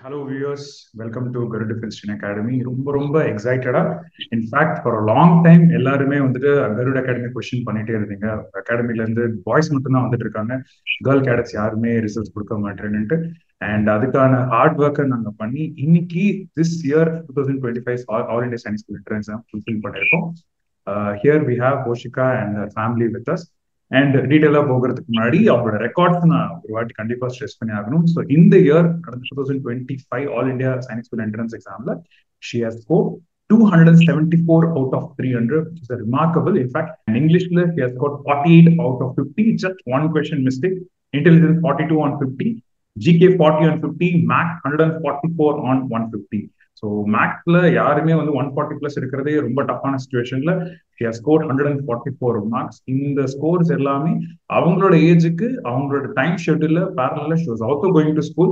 Hello viewers, welcome to Garuda Defense Academy. ரொம்ப எக்ஸைட்டடா in fact for a long time எல்லாருமே வந்துட்டு கருட் அகாடமி கொஸ்டின் பண்ணிட்டே இருந்தீங்க. அகாடமில இருந்து பாய்ஸ் மட்டும் தான் வந்துட்டு இருக்காங்க, கேர்ள் கேடட்ஸ் யாருமே ரிசல்ட்ஸ் கொடுக்க மாட்டேன்னுட்டு. அண்ட் அதுக்கான ஹார்ட் ஒர்க்கை நாங்கள் பண்ணி இன்னைக்கு this year 2025 all India science school entrance fulfil பண்ணியிருக்கோம். Here we have Poshika and family with us. And டீட்டெயிலாக போகிறதுக்கு முன்னாடி அவங்களோட ரெக்கார்ட்ஸ் நான் ஒரு வாட்டி கண்டிப்பாக ஸ்ட்ரெஸ் பண்ணி ஆகணும். ஸோ இந்த இயர் நடந்த 2025 all India science school entrance எக்ஸாம்ல she has scored 274 out of 300, which is a remarkable. In fact, in English, he has got 48 out of 50, just one question mistake. Intelligence 42 on 50, GK 40 on 50, Math 144 on 150. So மேக்ஸ்ல யாருமே வந்து 140 plus இருக்கிறதே ரொம்ப டஃப்பான சுச்சுவேஷன்ல he has scored 144 marks. இந்த scores எல்லாமே அவங்களோட ஏஜுக்கு அவங்களோட டைம் ஷெட்யூல்ல பேரலா she was also going to school.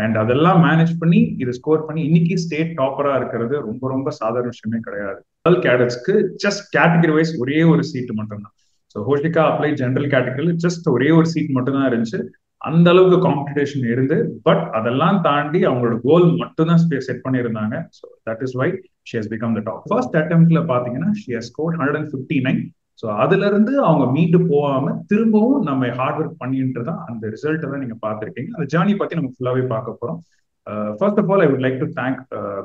And அதெல்லாம் மேனேஜ் பண்ணி இதை ஸ்கோர் பண்ணி இன்னைக்கு ஸ்டேட் டாப்பரா இருக்கிறது ரொம்ப சாதாரண விஷயமே கிடையாது. கேர்ள் கேடட்ஸ்க்கு ஜஸ்ட் கேட்டகரி வைஸ் ஒரே ஒரு சீட் மட்டும்தான். ஸோ ஹோஷிகா அப்ளை ஜென்ரல் கேட்டகரியில் ஜஸ்ட் ஒரே ஒரு சீட் மட்டும்தான் இருந்துச்சு. அந்த அளவுக்கு காம்படிஷன் இருந்து, பட் அதெல்லாம் தாண்டி அவங்களோட கோல் மட்டும் தான் செட் பண்ணியிருந்தாங்க. So that is why she has become the top. First அட்டெம்ப்ட்ல பாத்தீங்கன்னா ஷி ஹஸ் ஸ்கோர்ட் 159. ஸோ அதுல இருந்து அவங்க மீண்டு போகாம திரும்பவும் நம்ம ஹார்ட் ஒர்க் பண்ணிட்டு தான் அந்த ரிசல்ட் தான் நீங்க பார்த்துருக்கீங்க. அந்த ஜேர்னி பத்தி நம்ம ஃபுல்லாவே பார்க்க போறோம். First of all I would like to thank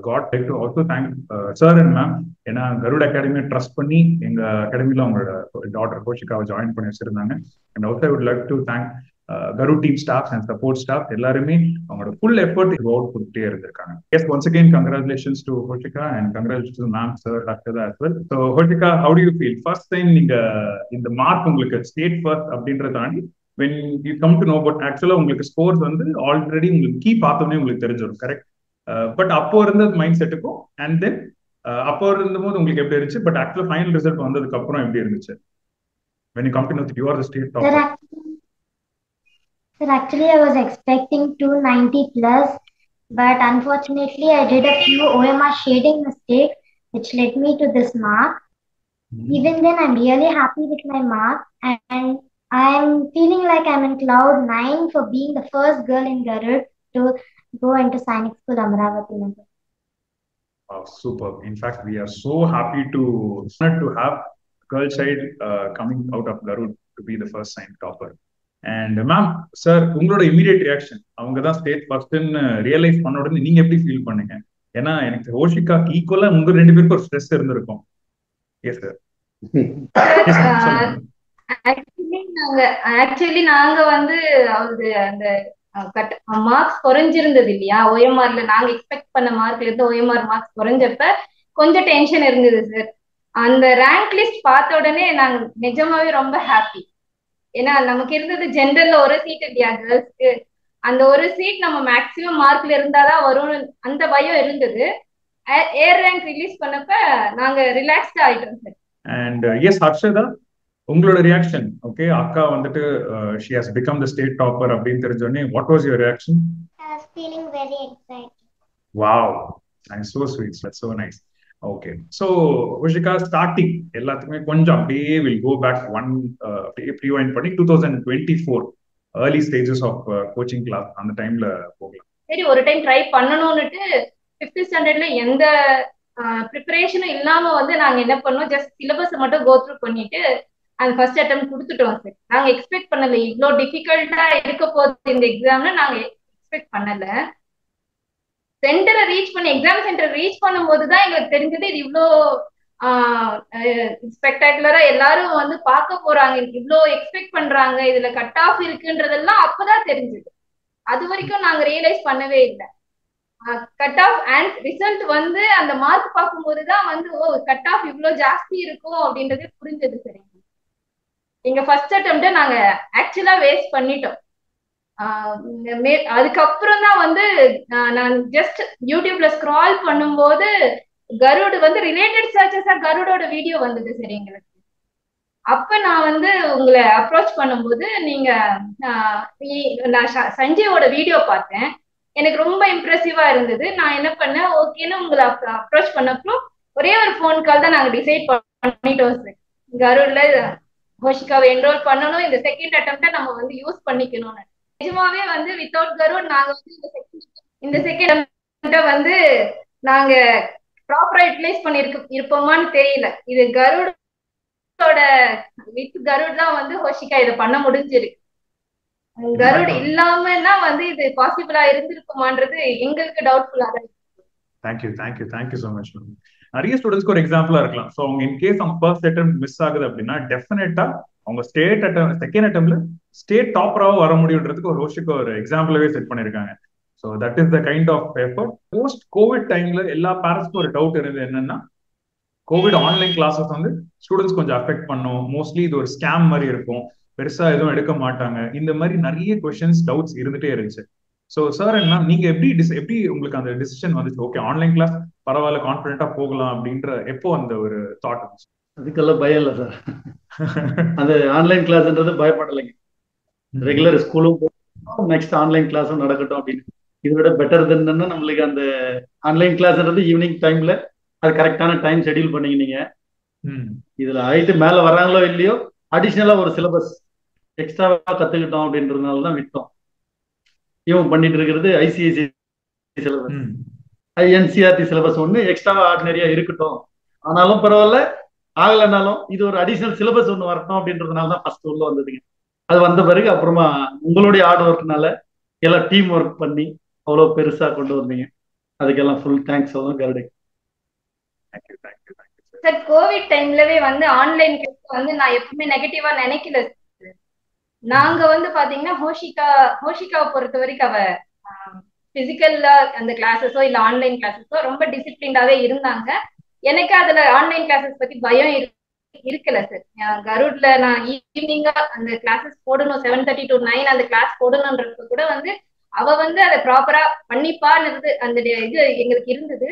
God, like to also thank sir and ma'am. ஏன்னா கருட் அகாடமியை ட்ரஸ்ட் பண்ணி எங்க அகாடமியில அவங்களோட டாட்டர் கோஷிகாவை ஜாயின் பண்ணி வச்சிருந்தாங்க. And also I would like to thank Garud team staff and support staff எல்லாருமே அவங்களோட full effort out கொடுத்துட்டே இருந்திருக்காங்க. Yes, once again congratulations to Hoshika and congratulations to ma'am, sir, doctor as well. So Hoshika, how do you feel first time நீங்க இந்த mark உங்களுக்கு state first அப்படின்றத தாண்டி when you come to know about actually உங்களுக்கு scores வந்து already உங்களுக்கு key பார்த்தோன்னே உங்களுக்கு தெரிஞ்சிடும், கரெக்ட்? பட் அப்போ இருந்த மைண்ட் செட்டுக்கும் அண்ட் தென் அப்போ இருந்தபோது உங்களுக்கு எப்படி இருந்துச்சு, பட் ஆக்சுவலா ஃபைனல் ரிசல்ட் வந்ததுக்கு அப்புறம் எப்படி இருந்துச்சு when you come to know that you are the state topper? Sir, actually, I was expecting 290 plus, but unfortunately, I did a few OMR shading mistakes, which led me to this mark. Even then, I'm really happy with my mark, and I'm feeling like I'm in cloud 9 for being the first girl in Garud to go into Sainik School Amravati. Wow, super. In fact, we are so happy to have girl child coming out of Garud to be the first Sainik topper. And ma'am, sir, உங்களோட immediate reaction அவங்க தான் state ஃபர்ஸ்ட்னு realise பண்ண உடனே நீங்க எப்படி feel பண்ணீங்க? ஏன்னா எனக்கு ஹோஷிகாக்கு ஈக்குவலா உங்க ரெண்டு பேருக்கும் ஒரு ஸ்ட்ரெஸ் இருந்திருக்கும். Yes sir. ஆக்சுவலி நாங்க வந்து அவரு அந்த மார்க்ஸ் குறைஞ்சிருந்தது இல்லையா, ஓஎம்ஆர்ல நாங்க எக்ஸ்பெக்ட் பண்ண மார்க்ல இருந்து ஓஎம்ஆர் மார்க்ஸ் குறைஞ்சப்ப கொஞ்சம் டென்ஷன் இருந்தது சார். அந்த ரேங்க் லிஸ்ட் பார்த்த உடனே நாங்க நிஜமாவே ரொம்ப ஹாப்பி. ஏன்னா நமக்கு இருந்தது ஜென்ரல்ல ஒரு சீட் இல்லையா கேர்ள்ஸ்க்கு, அந்த ஒரு சீட் நம்ம மேக்சிமம் மார்க்ல இருந்தாதான் வரும்னு அந்த பயம் இருந்தது. ஏர் ரேங்க் ரிலீஸ் பண்ணப்ப நாங்க ரிலாக்ஸ்டா ஆயிட்டோம் சார். அண்ட் எஸ் ஹர்ஷதா, உங்களோட ரியாக்ஷன்? ஓகே, அக்கா வந்துட்டு she has become the state topper அப்படின்னு தெரிஞ்ச உடனே what was your reaction? I was feeling very excited. Wow, that's so sweet, that's so nice. Okay, so Hoshika, starting எல்லாத்துக்குமே கொஞ்சம் அப்படியே வில் கோ பேக் ஒன் அப்படியே rewind பண்ணி 2024 early stages of coaching class அந்த டைம்ல போகலாம். சரி, ஒரு டைம் ட்ரை பண்ணணும்னுட்டு 5th ஸ்டாண்டர்ட்ல எந்த ப்ரிப்பரேஷனும் இல்லாம வந்து நாங்க என்ன பண்ணோம், ஜஸ்ட் சிலபஸ் மட்டும் கோ த்ரூ பண்ணிட்டு அந்த ஃபர்ஸ்ட் அட்டெம்ப்ட் கொடுத்துட்டோம் சார். நாங்க எக்ஸ்பெக்ட் பண்ணல இவ்வளோ டிஃபிகல்ட்டா இருக்க போகுது இந்த எக்ஸாம்னு நாங்க எக்ஸ்பெக்ட் பண்ணல. சென்டரை ரீச் பண்ணி எக்ஸாம் சென்டர் ரீச் பண்ணும்போது தான் எங்களுக்கு தெரிஞ்சது இது இவ்வளோ ஸ்பெக்டாகுலரா எல்லாரும் வந்து பார்க்க போறாங்க, இவ்வளோ எக்ஸ்பெக்ட் பண்றாங்க, இதுல கட் ஆஃப் இருக்குன்றதெல்லாம் அப்பதான் தெரிஞ்சது. அது வரைக்கும் நாங்க ரியலைஸ் பண்ணவே இல்லை. கட் ஆஃப் அண்ட் ரிசல்ட் வந்து அந்த மார்க் பார்க்கும்போதுதான் வந்து ஓ கட் ஆஃப் இவ்வளோ ஜாஸ்தி இருக்கும் அப்படின்றது புரிஞ்சது. சரி, எங்க ஃபர்ஸ்ட் அட்டெம்ப்ட நாங்க ஆக்சுவலா வேஸ்ட் பண்ணிட்டோம். அதுக்கப்புறம் தான் வந்து நான் ஜஸ்ட் யூடியூப்ல ஸ்க்ரால் பண்ணும்போது கருடு வந்து ரிலேட்டட் சர்ச்சஸா கருடோட வீடியோ வந்தது சரி எங்களுக்கு. அப்ப நான் வந்து உங்களை அப்ரோச் பண்ணும்போது நீங்க நான் சஞ்சயோட வீடியோ பார்த்தேன், எனக்கு ரொம்ப இம்ப்ரெசிவா இருந்தது. நான் என்ன பண்ணேன், ஓகேன்னு உங்களை அப்ரோச் பண்ணப்போ ஒரே ஒரு ஃபோன் கால் தான் நாங்க டிசைட் பண்ணிட்டோம் சார். கருட்ல ஹோஷிகாவை என்ரோல் பண்ணணும், இந்த செகண்ட் அட்டெம்ப்ட நம்ம வந்து யூஸ் பண்ணிக்கணும்னு. நிஜமாவே வந்து வித்தவுட் கருட் நாங்க வந்து இந்த செகண்ட் இந்த செகண்ட் வந்து நாங்க ப்ராப்பரா யூட்டிலைஸ் இருப்போமான்னு தெரியல. இது கருடோட வித் கருட் தான் வந்து ஹோஷிகா இதை பண்ண முடிஞ்சிருக்கு. கருட் இல்லாமன்னா வந்து இது பாசிபிளா இருந்திருக்குமான்றது எங்களுக்கு டவுட்ஃபுல்லா தான். Thank you so much. நிறைய ஸ்டூடெண்ட்ஸ்க்கு ஒரு எக்ஸாம்பிளா இருக்கலாம். ஸோ அவங்க இன்கேஸ் அவங்க ஃபர்ஸ்ட் அட்டம் மிஸ் ஆகுது அப்படின்னா டெஃபினட்டா அவங்க ஸ்டேட் அட்டம் செகண்ட் அட்டம்ல ஸ்டேட் டாப்பராகவும் வர முடியுன்றதுக்கு ஒரு ஹோஷிக்கு ஒரு எக்ஸாம்பிளாவே செட் பண்ணிருக்காங்க. So that is the kind of effort. Post covid டைம்ல எல்லா பேரண்ட்ஸ்க்கும் ஒரு டவுட் இருந்தது என்னன்னா, கோவிட் ஆன்லைன் கிளாஸஸ் வந்து ஸ்டூடெண்ட்ஸ் கொஞ்சம் அஃபெக்ட் பண்ணும், மோஸ்ட்லி இது ஒரு ஸ்கேம் மாதிரி இருக்கும், பெருசா எதுவும் எடுக்க மாட்டாங்க, இந்த மாதிரி நிறைய கொஸ்டின்ஸ் டவுட்ஸ் இருந்துட்டே இருந்துச்சு. ஸோ சார் என்ன நீங்க எப்படி உங்களுக்கு அந்த டிசிஷன் வந்துச்சு, ஓகே ஆன்லைன் கிளாஸ் பரவாயில்ல கான்ஃபிடென்ட்டா போகலாம் அப்படின்ற எப்போ அந்த ஒரு தாட் வந்துச்சு? அதுக்கெல்லாம் பயம் இல்லை சார். அந்த ஆன்லைன் கிளாஸ்ன்றது பயப்படலைங்க. ரெகுலர் ஸ்கூலும் நெக்ஸ்ட் ஆன்லைன் கிளாஸும் நடக்கட்டும் அப்படின்னு. இதை விட பெட்டர் தென்னு நம்மளுக்கு அந்த ஆன்லைன் கிளாஸ்ன்றது ஈவினிங் டைம்ல அது கரெக்டான டைம் ஷெட்யூல் பண்ணீங்க. இதுல ஆயிட்டு மேல வர்றாங்களோ இல்லையோ அடிஷ்னலா ஒரு சிலபஸ் எக்ஸ்ட்ராவா கத்துக்கிட்டோம் அப்படின்றதுனால தான் விட்டோம். இவன் பண்ணிட்டு இருக்கிறது ஐசிஐசி சிலபஸ், என்சிஆர்டி சிலபஸ் ஒண்ணு எக்ஸ்ட்ராவா ஆர்டினரியா இருக்கட்டும், ஆனாலும் பரவாயில்ல, ஆகலைனாலும் இது ஒரு அடிஷனல் சிலபஸ் ஒண்ணு வரட்டும் அப்படின்றதுனால தான் ஃபர்ஸ்ட் உள்ள வந்ததுங்க. அது வந்த பிறகு அப்புறமா உங்களுடைய ஹார்ட் ஒர்க்னால எல்லாம் டீம் ஒர்க் பண்ணி அவ்வளவு பெருசா கொண்டு வந்தீங்க. அதுக்கெல்லாம் ஃபுல் தேங்க்ஸ் சொல்லுங்க கருடை. சார் கோவிட் டைம்லவே வந்து ஆன்லைன் கிளாஸ் வந்து நான் எப்பவுமே நெகட்டிவா நினைக்கல. நாங்க வந்து பாத்தீங்கன்னா ஹோஷிகாவை பொறுத்த வரைக்கும் அவ பிசிக்கல்லா அந்த கிளாஸஸோ இல்ல ஆன்லைன் கிளாஸஸோ ரொம்ப டிசிப்ளின்டாவே இருந்தாங்க. எனக்கு அதுல ஆன்லைன் கிளாஸஸ் பத்தி பயம் இருக்கல சார். கருட்ல நான் ஈவினிங்கா அந்த கிளாஸஸ் போடணும், 7:30 to 9 அந்த கிளாஸ் போடணும்ன்றது கூட வந்து அவ வந்து அதை ப்ராப்பரா பண்ணிப்பான்னு அந்த இது எங்களுக்கு இருந்தது.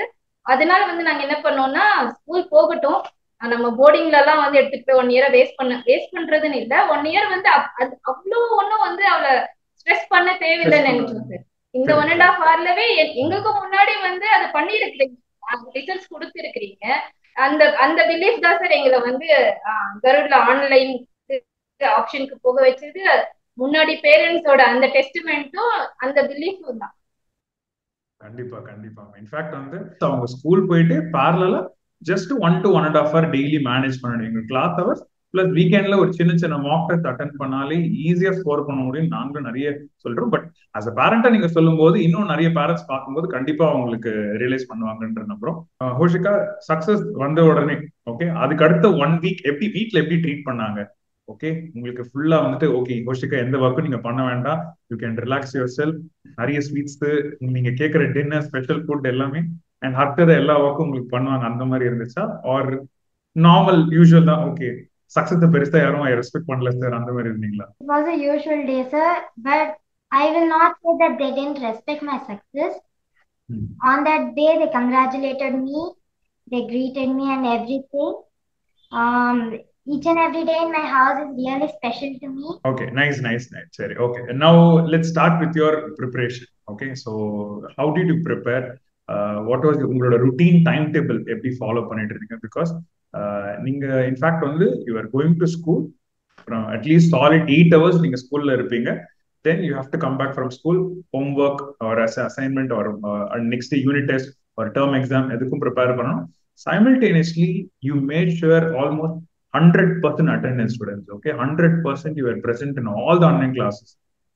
அதனால வந்து நாங்க என்ன பண்ணோம்னா, ஸ்கூல் போகட்டும், நம்ம போர்டிங்ல எல்லாம் வந்து எடுத்துட்டு 1 இயரை வேஸ்ட் பண்றதுன்னு இல்ல, 1 இயர் வந்து அவ்வளவு ஒன்னும் வந்து அவளை ஸ்ட்ரெஸ் பண்ண தேவையில்லைன்னு நினைச்சோம் சார். இந்த 1.5 hourலவே எங்களுக்கும் முன்னாடி வந்து அதை பண்ணிருக்கிறீங்க, ரிசல்ட்ஸ் கொடுத்துருக்கிறீங்க. அந்த பிலீஃப் தான் சார் எங்களை வந்து கருட்ல ஆன்லைன் ஆப்ஷனுக்கு போக வச்சது. முன்னாடி பேரண்ட்ஸோட அந்த டெஸ்டிமெண்ட்டும் அந்த பிலீஃபும் தான். கண்டிப்பா. இன்ஃபேக்ட் வந்து அவங்க ஸ்கூல் போயிட்டு பேரலா just 1 to 1.5 hour daily manage பண்ணணும். எங்க கிளாஸ் ஹவர்ஸ் பிளஸ் வீக்கெண்ட்ல ஒரு சின்ன மாக் டெஸ்ட் அட்டென்ட் பண்ணாலே ஈஸியா ஸ்கோர் பண்ண முடியும் நாங்களும் நிறைய சொல்றோம். பட் அஸ் அ பேரண்டா நீங்க சொல்லும் போது இன்னும் நிறைய பேரண்ட்ஸ் பார்க்கும்போது கண்டிப்பா அவங்களுக்கு ரியலைஸ் பண்ணுவாங்கன்ற நம்புறோம். ஹோஷிகா சக்சஸ் வந்த உடனே ஓகே, அதுக்கு அடுத்த 1 week வீட்ல எப்படி ட்ரீட் பண்ணாங்க? ஓகே, உங்களுக்கு ஃபுல்லா வந்துட்டு ஓகே ஹோஷிகா எந்த ஒர்க்கும் நீங்க பண்ண வேண்டாம், you can relax your self, நிறைய ஸ்வீட்ஸ் நீங்க கேட்கிற டின்னர் ஸ்பெஷல் ஃபுட் எல்லாமே அண்ட் அடுத்தது எல்லா ஒர்க்கும் உங்களுக்கு பண்ணுவாங்க, அந்த மாதிரி இருந்துச்சா? ஆர் நார்மல் யூஷுவல் தான் ஓகே சக்சஸ் பெருசா யாரும் ரெஸ்பெக்ட் பண்ணல சார் அந்த மாதிரி இருந்தீங்களா? It was a usual day, sir, but I will not say that they didn't respect my success. On that day, they congratulated me, they greeted me and everything. Each and every day in my house is really special to me. Okay, nice. Sorry. Okay, and now let's start with your preparation. Okay, so how did you prepare? What was your routine timetable? எப்படி follow பண்ணிட்டு இருக்கீங்க? Because நீங்க in fact வந்து you are going to school from at least solid 8 hours நீங்க ஸ்கூல்ல இருப்பீங்க. Then you have to come back from school, homework or as assignment or next unit test or term exam எதுக்கும் prepare பண்ணணும். Simultaneously you made sure almost 100% attendance students. Okay, 100% you were present in all the online classes.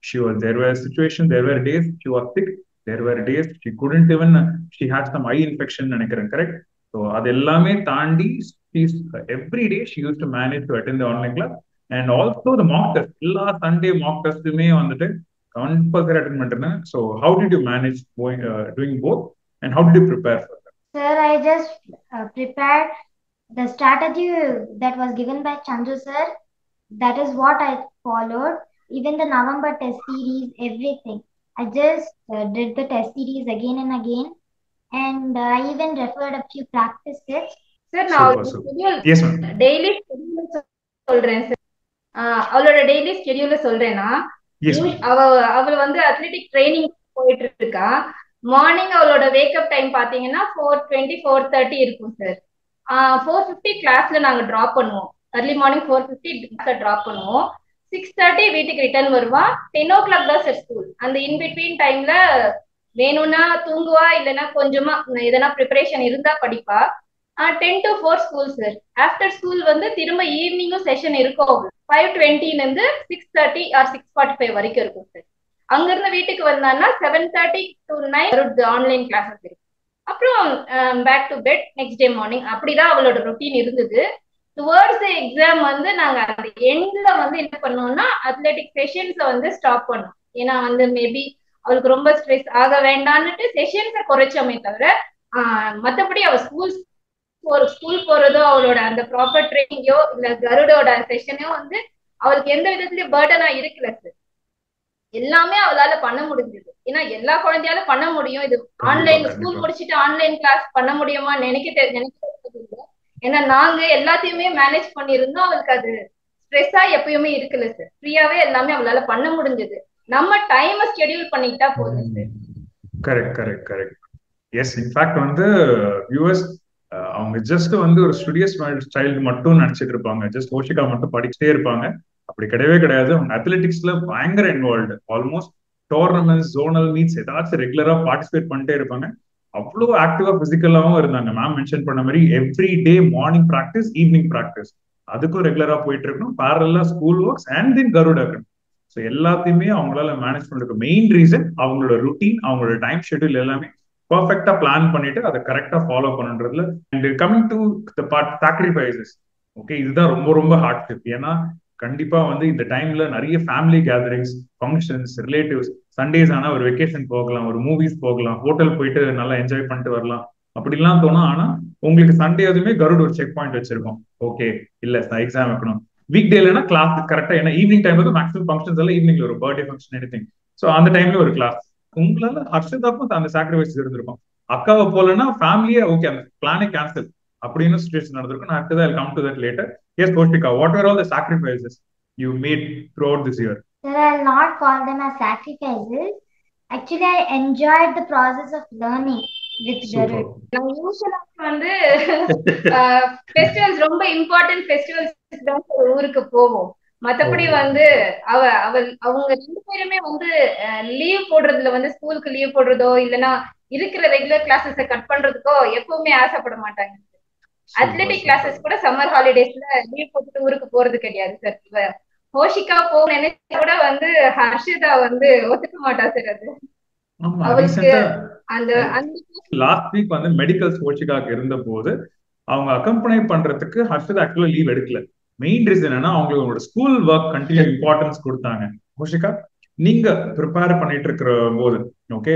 Sure, there were situations, there were days she was sick, there were days she couldn't even, she had some eye infection நினைக்கிறேன், correct? So அது எல்லாமே தாண்டி every day she used to manage to attend the online class and also the mock test. எல்லா Sunday mock testமே வந்துட்டு compulsory attend பண்ணிட்டேன். So how did you manage doing both and how did you prepare for that? Sir, I just prepared the strategy that was given by Chandru sir. That is what I followed. Even the November test series, everything. I just did the test series again and again. And I even referred a few practice sets. Sir, நான் daily schedule சொல்றேன் sir. அவளோட daily ஸ்கெடியூல சொல்றேன்னா, அவள் வந்து athletic training போயிட்டு இருக்கா. Morning அவளோட wake up time பாத்தீங்கன்னா 4:20 4:30 இருக்கும் சார். 4:50 கிளாஸ்ல நாங்க டிராப் பண்ணுவோம். அர்லி மார்னிங் 4:50 டிராப் பண்ணுவோம். 6:30 வீட்டுக்கு ரிட்டர்ன் வருவா. 10 o'clock தான் சார் ஸ்கூல். அந்த இன்பிட்வீன் டைம்ல வேணும்னா தூங்குவா, இல்லைன்னா கொஞ்சமா எதனா ப்ரிப்பரேஷன் இருந்தா படிப்பா. 10 to 4 school sir. After school வந்து திரும்ப ஈவினிங்கும் செஷன் இருக்கும். 5:20 இருந்து 6:30 ஆர் 6:45 வரைக்கும் இருக்கும் சார். அங்க இருந்து வீட்டுக்கு வந்தான்னா 7:30 to 9 ஆன்லைன் கிளாஸஸ் இருக்கு. அப்புறம் back to bed next day morning. அப்படிதான் அவளோட ரொட்டீன் இருந்தது. டுவர்ட்ஸ் எக்ஸாம் வந்து நாங்க அந்த எண்ட்ல வந்து என்ன பண்ணோம்னா அத்லெட்டிக் செஷன்ஸ வந்து ஸ்டாப் பண்ணோம். ஏன்னா வந்து மேபி அவளுக்கு ரொம்ப ஸ்ட்ரெஸ் ஆக வேண்டான்னுட்டு செஷன்ஸை குறைச்சோமே தவிர மத்தபடி அவ ஸ்கூல் போறதோ அவளோட அந்த ப்ராப்பர் ட்ரைனிங்கோ இல்ல கருடோட செஷனோ வந்து அவளுக்கு எந்த விதத்துலயும் பேர்டனா இருக்கல சார். எல்லாமே அவளால பண்ண முடிஞ்சது. ஏன்னா எல்லா குழந்தையாலும் பண்ண முடியும். இது ஆன்லைன் ஸ்கூல் முடிச்சுட்டு ஆன்லைன் கிளாஸ் பண்ண முடியுமா நினைக்க ஏன்னா நாங்க எல்லாத்தையுமே மேனேஜ் பண்ணிருந்தோம். அவளுக்கு அது ஸ்ட்ரெஸ்ஸா எப்பயுமே இருக்குல்ல சார். ஃப்ரீயாவே எல்லாமே அவளால பண்ண முடிஞ்சது. நம்ம டைம் ஷெட்யூல் பண்ணிக்கிட்டா போதும் sir. Correct correct correct. Yes, in fact வந்து வியூவர்ஸ் அவங்க ஜஸ்ட் வந்து ஒரு ஸ்டுடியஸ் சைல்டு மட்டும் நினைச்சிட்டு இருப்பாங்க, ஜஸ்ட் ஹோஷிகா மட்டும் படிச்சுட்டே இருப்பாங்க. அப்படி கிடையவே கிடையாது. அவங்க அத்லெட்டிக்ஸ்ல பயங்கர involved. Almost tournaments, zonal meets ஏதாச்சும் ரெகுலரா பார்ட்டிசிபேட் பண்ணிட்டே இருப்பாங்க. அவ்வளோ ஆக்டிவா பிசிக்கலாவும் இருந்தாங்க. மேம் மென்ஷன் பண்ண மாதிரி every day morning practice, evening practice, அதுக்கும் ரெகுலரா போயிட்டு இருக்கணும். பேரலா ஸ்கூல் ஒர்க்ஸ் அண்ட் தென் கருடா இருக்கணும். ஸோ எல்லாத்தையுமே அவங்களால மேனேஜ் பண்றதுக்கு மெயின் ரீசன் அவங்களோட ருட்டீன், அவங்களோட டைம் ஷெட்யூல் எல்லாமே பர்ஃபெக்டா பிளான் பண்ணிட்டு அதை கரெக்டா ஃபாலோ பண்ணுன்றதுல. And coming to the part sacrifices, okay, இதுதான் ரொம்ப ரொம்ப ஹார்ட் ஸ்டெப். ஏன்னா கண்டிப்பா வந்து இந்த டைம்ல நிறைய family gatherings, functions, relatives, Sundays ஆனா ஒரு வெக்கேஷன் போகலாம், ஒரு மூவிஸ் போகலாம், ஹோட்டல் போயிட்டு நல்லா என்ஜாய் பண்ணிட்டு வரலாம், அப்படிலாம் தோணும். ஆனா உங்களுக்கு சண்டே எதுவுமே கருட் ஒரு செக் பாயிண்ட் வச்சிருக்கோம். ஓகே, இல்ல எக்ஸாம் வைக்கணும். வீக் டேலனா கிளாஸ் கரெக்டா, ஏன்னா ஈவினிங் டைம்ல மேக்ஸிமம் ஃபங்க்ஷன்ஸ் எல்லாம் ஈவினிங்ல ஒரு பர்த்டே ஃபங்க்ஷன் எனிதிங். ஸோ அந்த டைம்ல ஒரு கிளாஸ். உங்களால ஹர்ஷதாக்கும் அந்த சாக்ரிஃபைஸ் இருந்திருக்கும். அக்காவை போலன்னா ஃபேமிலியே ஓகே, அந்த பிளானே கேன்சல் அப்படின்னு சுச்சுவேஷன் நடந்திருக்கும். After that, I'll come to that later. Yes, Kaushika, what were all the sacrifices you made throughout this year? Sir, I'll not call them as sacrifices. Actually, I enjoyed the process of learning with Garud. யூசுவலா வந்து festivals, ரொம்ப important festivals தான் ஊருக்கு போவோம். மத்தபடி வந்து அவங்க 2 பேருமே வந்து லீவ் போடுறதுல வந்து ஸ்கூலுக்கு லீவ் போடுறதோ இல்லைன்னா இருக்கிற ரெகுலர் கிளாஸஸை கட் பண்றதுக்கோ எப்பவுமே ஆசைப்பட மாட்டாங்க. அத்லெட்டிக் கிளாஸஸ் கூட சம்மர் ஹாலிடேஸ்ல லீவ் போட்டுட்டு ஊருக்கு போறது கிடையாது சார். ஹோஷிகா போக நினைச்சா கூட வந்து ஹர்ஷிதா வந்து ஒத்துக்க மாட்டா சார். அது அவளுக்கு அந்த லாஸ்ட் வீக் வந்து மெடிக்கல் ஹோஷிகாக்கு இருந்த போது அவங்க அக்கம்பனி பண்றதுக்கு ஹர்ஷிதா ஆக்சுவலா லீவ் எடுக்கல. மெயின் ரீசன் என்னன்னா அவங்களோட ஸ்கூல் ஒர்க் கண்டினியூ இம்பார்ட்டன்ஸ் கொடுத்தாங்க. ஹோஷிகா, நீங்க ப்ரிப்பேர் பண்ணிட்டு இருக்கிற போது ஓகே,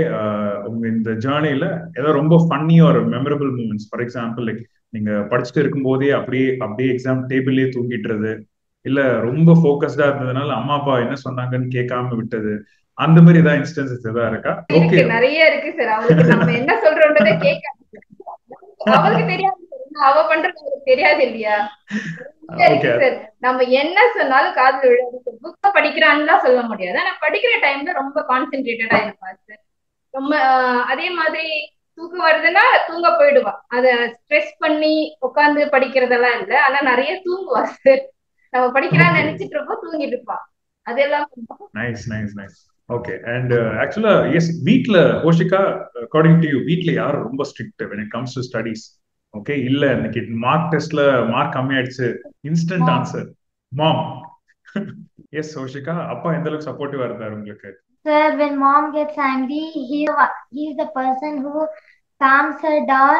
உங்க இந்த ஜேர்னில ஏதோ ரொம்ப ஃபன்னி ஒரு memorable moments, for example like நீங்க படிச்சுட்டு இருக்கும் போதே அப்படியே எக்ஸாம் டேபிள்லயே தூங்கிட்டுறது, இல்ல ரொம்ப ஃபோக்கஸ்டா இருந்ததுனால அம்மா அப்பா என்ன சொன்னாங்கன்னு கேட்காம விட்டது, அந்த மாதிரி ஏதாவது இன்ஸ்டன்சஸ் ஏதாவது இருக்கா? ஓகே, நிறைய இருக்கு சார். அவளுக்கு நம்ம என்ன சொல்றோம்ன்றதே கேட்காது. அவளுக்கு தெரியாது, அவ பண்றது அவளுக்கு தெரியாது இல்லையா? நம்ம என்ன சொன்னாலும் காதுல விழாது. புக்க படிக்கிறான்னு சொல்ல முடியாது. ஆனா படிக்கிற டைம்ல ரொம்ப கான்சென்ட்ரேட்டடா இருப்பா சார். ரொம்ப அதே மாதிரி தூக்கம் வருதுன்னா தூங்க போயிடுவா. அத ஸ்ட்ரெஸ் பண்ணி உட்காந்து படிக்கிறதெல்லாம் இல்ல. ஆனா நிறைய தூங்குவா சார். நம்ம படிக்கலாம்னு நினைச்சிட்டு இருப்போம், தூங்கிட்டு இருப்பா. அதெல்லாம் nice nice nice. Okay, and ஆக்சுவலா எஸ், வீட்ல ஹோஷிகா அக்கார்டிங் டு யூ வீட்ல யார் ரொம்ப strict when it comes to studies? Okay, இல்ல இன்னைக்கு மார்க் டெஸ்ட்ல மார்க் கம்மி ஆயிடுச்சு, இன்ஸ்டன்ட் ஆன்சர் மாம். எஸ் ஹோஷிகா, அப்பா எந்த அளவுக்கு சப்போர்ட்டிவா இருந்தாரு உங்களுக்கு? Sir, when mom gets angry, he's the person who calms her down,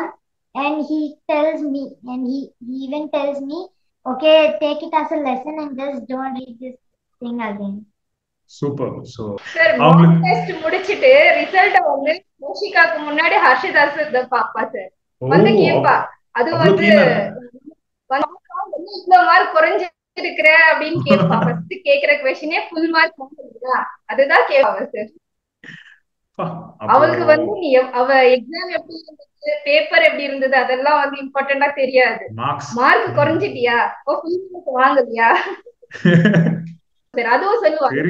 and he tells me, and he even tells me, okay, take it as a lesson and just don't read this thing again. Super. So sir, mark test முடிச்சிட்டு result வந்து ஹோஷிகாக்கு முன்னாடி Harshita sir பாப்பா sir வந்து கேப்பா. அது வந்து இவ்வளவு mark குறைஞ்சு இருக்கிற அப்படின்னு கேட்பா. ஃபர்ஸ்ட் கேக்குற क्वेश्चनே ஃபுல் மார்க் வாங்குறீங்களா அதுதான் கேட்பா சார். அவளுக்கு வந்து நீ அவ எக்ஸாம் எப்படி இருந்தது, பேப்பர் எப்படி இருந்தது அதெல்லாம் வந்து இம்பார்ட்டண்டா தெரியாது. மார்க் குறைஞ்சிட்டியா, ஓ ஃபுல் மார்க் வாங்கலையா சார் அதுவும் சொல்லுவாங்க.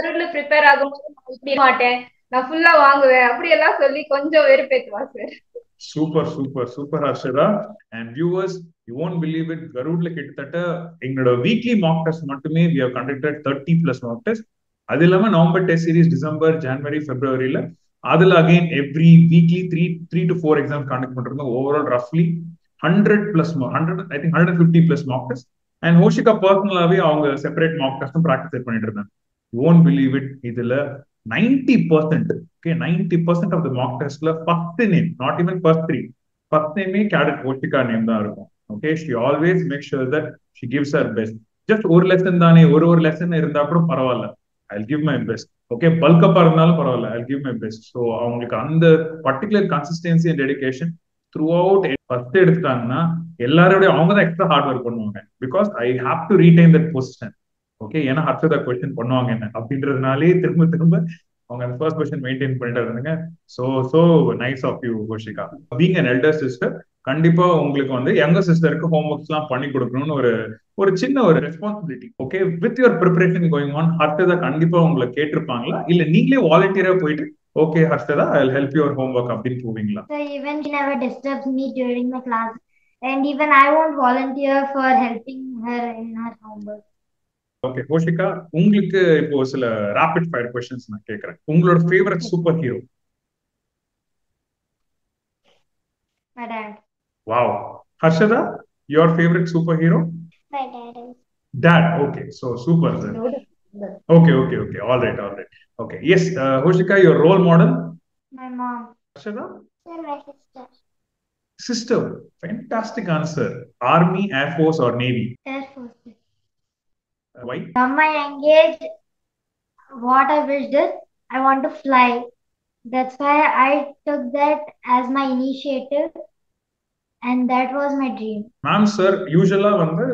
நான் ப்ரிப்பேர் ஆகும்போது நான் இப்படி மாட்டேன், நான் ஃபுல்லா வாங்குவேன், அப்படி எல்லாம் சொல்லி கொஞ்சம் வெறுப்பேத்துவா sir. Super super super Harshada. And viewers, you won't believe it, கரூட்ல கிட்டத்தட்ட எங்களோட வீக்லி மார்க் டெஸ்ட் மட்டுமே we have conducted 30+ mock test. அது இல்லாம நவம்பர் டெஸ்ட் சீரிஸ், டிசம்பர், ஜனவரி, பிப்ரவரியில அதுல again every weekly three to four exams conduct பண்றது. ஓவரால் ரஃப்லி 100 I think 150+ mock test. And Hoshika பர்சனலாவே அவங்க செப்பரேட் மார்க் டெஸ்டும் ப்ராக்டிஸ் பண்ணிட்டு இருந்தாங்க. ஓன்ட் பிலீவ் இட், இதுல 90%, okay, 90% ஆஃப் த மார்க் டெஸ்ட்ல first name, not even first three, first நேமே cadet Hoshika name தான் இருக்கும். Okay, she always make sure that she gives her best. Just ஒரு லெசன் தானே, ஒரு லெசன் இருந்தா கூட பரவாயில்ல, I give my best. Okay, பல்கப்பா இருந்தாலும் பரவாயில்ல, I give my best. So அவங்களுக்கு அந்த particular consistency and dedication throughout. First எடுத்துட்டாங்கன்னா எல்லாரோட அவங்க தான் எக்ஸ்ட்ரா ஹார்ட் ஒர்க் பண்ணுவாங்க. Because I have to retain that position. Okay, ஏன்னா ஹர்ஷதா கொஸ்டின் பண்ணுவாங்க என்ன அப்படின்றதுனாலே திரும்ப திரும்ப அவங்க அந்த ஃபர்ஸ்ட் கொஸ்டின் மெயின்டைன் பண்ணிட்டு இருந்தாங்க. So nice of you Hoshika. Being an elder sister, கண்டிப்பா உங்களுக்கு வந்து யங்கர் சிஸ்டருக்கு ஹோம் ஒர்க்ஸ் எல்லாம் பண்ணி கொடுக்கணும்னு ஒரு சின்ன ஒரு responsibility. Okay, with your preparation going on, Harshada கண்டிப்பா உங்களை கேட்டிருப்பாங்களா, இல்ல நீங்களே வாலண்டியரா போயிட்டு okay Harshada I will help your homework அப்படின்னு போவீங்களா? So even she never disturbs me during my class, and even I won't volunteer for helping her in her homework. Okay Hoshika, உங்களுக்கு இப்போ சில ராபிட் ஃபயர் क्वेश्चंस நான் கேக்குறேன். உங்களோட favourite super hero? My dad. Wow. Harshada, your favorite superhero? My dad. Dad. Okay, so super. Then. Okay. All right. Okay. Yes, Hoshika, your role model? My mom. Harshada? My sister. Sister. Fantastic answer. Army, Air Force, or Navy? Air Force. Why? From my young age, what I wished is I want to fly. That's why I took that as my initiative, and that was my dream. Ma'am sir, யூஸ்வலா வந்து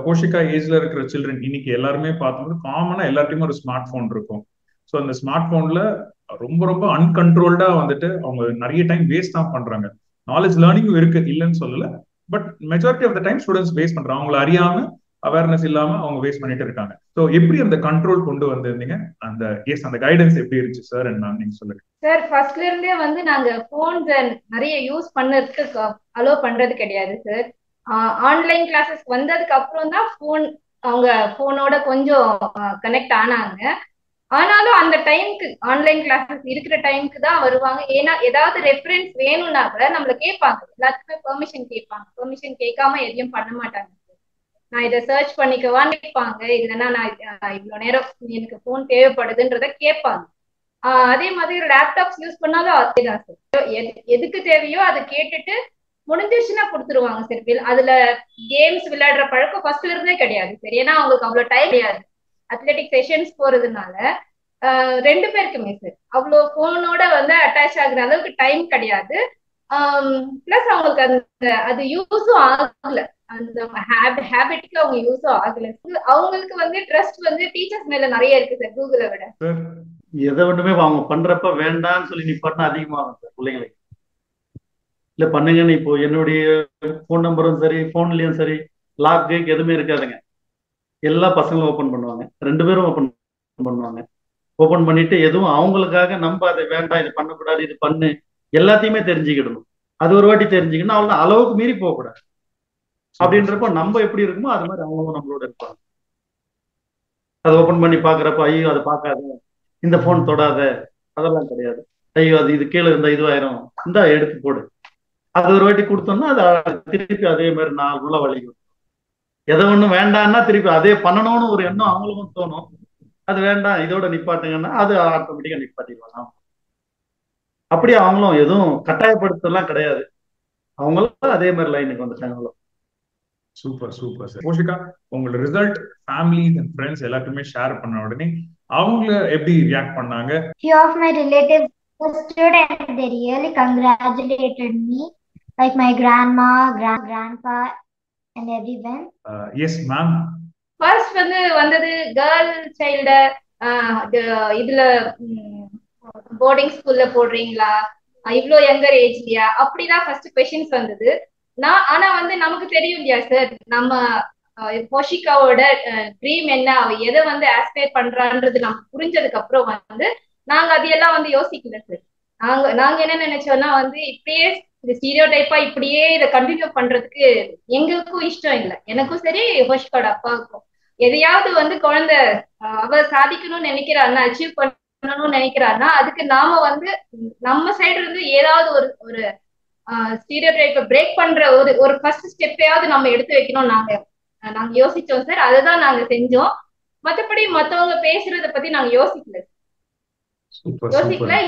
ஹோஷிகா ஏஜ்ல இருக்கிற children இன்னைக்கு எல்லாருமே பார்த்தோம்னா காமனா எல்லாத்தையுமே ஒரு ஸ்மார்ட் போன் இருக்கும். ஸோ அந்த ஸ்மார்ட் போன்ல ரொம்ப ரொம்ப அன்கண்ட்ரோல்டா வந்துட்டு அவங்க நிறைய டைம் வேஸ்ட் தான் பண்றாங்க. நாலேஜ் லேர்னிங்கும் இருக்கு, இல்லைன்னு சொல்லல. But majority of the time students waste பண்றாங்க. அவங்களை அறியாம, அவேர்னஸ் இல்லாம அவங்க வேஸ்ட் பண்ணிட்டு இருக்காங்க. ஸோ எப்படி அந்த கண்ட்ரோல் கொண்டு வந்திருந்தீங்க? அந்த கைடன்ஸ் எப்படி இருந்துச்சு சார் என்ன நீங்க சொல்லுங்க. சார், ஃபர்ஸ்ட்ல இருந்தே வந்து நாங்க போன்ஸ் நிறைய யூஸ் பண்ணதுக்கு அலோ பண்றது கிடையாது சார். ஆன்லைன் கிளாஸஸ் வந்ததுக்கு அப்புறம் தான் அவங்க போனோட கொஞ்சம் கனெக்ட் ஆனாங்க. ஆனாலும் அந்த டைமுக்கு ஆன்லைன் கிளாஸஸ் இருக்கிற டைமுக்கு தான் வருவாங்க. ஏன்னா ஏதாவது ரெஃபரன்ஸ் வேணும்னா கூட நம்மள கேட்பாங்க, எல்லாத்துக்குமே பெர்மிஷன் கேட்பாங்க. பெர்மிஷன் கேட்காம எதையும் பண்ண மாட்டாங்க. நான் இதை சர்ச் பண்ணிக்கவான்னு கேட்பாங்க, இல்லைன்னா நான் இவ்வளவு நேரம் எனக்கு போன் தேவைப்படுதுன்றத கேட்பாங்க. அதே மாதிரி லேப்டாப்ஸ் யூஸ் பண்ணாலும் அதேதான் சார். எதுக்கு தேவையோ அதை கேட்டுட்டு முடிஞ்சிருச்சுன்னா கொடுத்துருவாங்க சார். அதுல கேம்ஸ் விளையாடுற பழக்கம் ஃபர்ஸ்ட்ல இருந்தே கிடையாது சார். ஏன்னா அவங்களுக்கு அவ்வளவு டைம் கிடையாது. அத்லெட்டிக் செஷன்ஸ் போறதுனால ரெண்டு பேருக்குமே சார் அவ்வளோ போனோட வந்து அட்டாச் ஆகுற அளவுக்கு டைம் கிடையாது. பிளஸ் அவங்களுக்கு அது யூஸும் ஆகல, அந்த ஹேபிட்க்கு அவங்க யூஸும் ஆகல. அவங்களுக்கு வந்து ட்ரஸ்ட் வந்து டீச்சர்ஸ் மேல நிறைய இருக்கு சார் கூகுளை விட. எதை ஒண்ணுமே அவங்க பண்றப்ப வேண்டாம்னு சொல்லி நீ பண்ண அதிகமாகும் சார் பிள்ளைங்களுக்கு. இல்ல பண்ணுங்கன்னு இப்போ என்னுடைய போன் நம்பரும் சரி, போன்லயும் சரி, லாக் கேக் எதுவுமே இருக்காதுங்க. எல்லா பசங்களும் ஓப்பன் பண்ணுவாங்க, 2 பேரும் ஓப்பன் பண்ணுவாங்க. ஓப்பன் பண்ணிட்டு எதுவும் அவங்களுக்காக நம்ம அதை வேண்டாம், இது பண்ணக்கூடாது, இது பண்ணு, எல்லாத்தையுமே தெரிஞ்சுக்கிடணும். அது ஒரு வாட்டி தெரிஞ்சுக்கணும், அவ்வளோ அளவுக்கு மீறி போகக்கூடாது. அப்படின்றப்ப நம்ம எப்படி இருக்குமோ அது மாதிரி அவங்களும் நம்மளோட இருப்பாங்க. அதை ஓப்பன் பண்ணி பாக்குறப்ப ஐயோ அதை பார்க்காத, இந்த போன் தொடாத, அதெல்லாம் கிடையாது. ஐயோ அது இது கீழே இருந்தா இதுவாயிரும், இந்தா எடுத்து போடு. அது ஒரு வாட்டி கொடுத்தோம்னா அது திருப்பி அதே மாதிரி 4 உள்ள வலிக்கும். எதை ஒண்ணும் வேண்டாம்னா திருப்பி அதே பண்ணணும்னு ஒரு எண்ணம் அவங்களுக்கும் தோணும். அது வேண்டாம் இதோட நிப்பாட்டுங்கன்னா அது ஆட்டோமேட்டிக்கா நிப்பாட்டிடுவாங்க. அப்படியே அவங்களும் எதுவும் கட்டாயப்படுத்தலாம் கிடையாது, அவங்களும் அதே மாதிரி லைனுக்கு வந்துட்டாங்க. Super sir. ஹோஷிகா, உங்களோட ரிசல்ட் ஃபேமிலிஸ் அண்ட் ஃப்ரெண்ட்ஸ் எல்லாருக்குமே ஷேர் பண்ண உடனே அவங்க எப்படி ரியாக்ட் பண்ணாங்க? Few of my relatives stood and they really congratulated me, like my grandma, grandpa and everyone. Yes ma'am. First வந்தது கேர்ள் சைல்ட இதுல போர்டிங் ஸ்கூல்ல போடுறீங்களா, இவ்வளோ யங்கர் ஏஜ்லயா, அப்படிதான் ஃபர்ஸ்ட் கொஸ்டின்ஸ் வந்தது. ஆனா நமக்கு தெரியும் இல்லையா சார், நம்ம ஹோஷிகாவோட ட்ரீம் என்ன, அவ எதை ஆஸ்பயர் பண்றான்றது நமக்கு புரிஞ்சதுக்கு அப்புறம் நாங்க அதையெல்லாம் யோசிக்கல சார். நாங்க என்ன நினைச்சோம்னா இப்படியே இந்த ஸ்டீரியோ டைப்பா இப்படியே இதை கண்டினியூ பண்றதுக்கு எங்களுக்கும் இஷ்டம் இல்லை. எனக்கும் சரி, ஹோஷிகாவோட அப்பாவுக்கும். எதையாவது குழந்தை அவ சாதிக்கணும்னு நினைக்கிறான்னா, அச்சீவ் பண்ணணும்னு நினைக்கிறாருன்னா அதுக்கு நாம வந்து நம்ம சைடு இருந்து ஏதாவது ஒரு ஒரு ஸ்டீரியோடைப்பை பிரேக் பண்ற ஒரு ஒரு ஃபர்ஸ்ட் ஸ்டெப்பையாவது நம்ம எடுத்து வைக்கணும். நாங்க யோசிச்சோம் சார், அதுதான் நாங்க செஞ்சோம். மத்தபடி மத்தவங்க பேசுறத பத்தி நாங்க யோசிக்கல.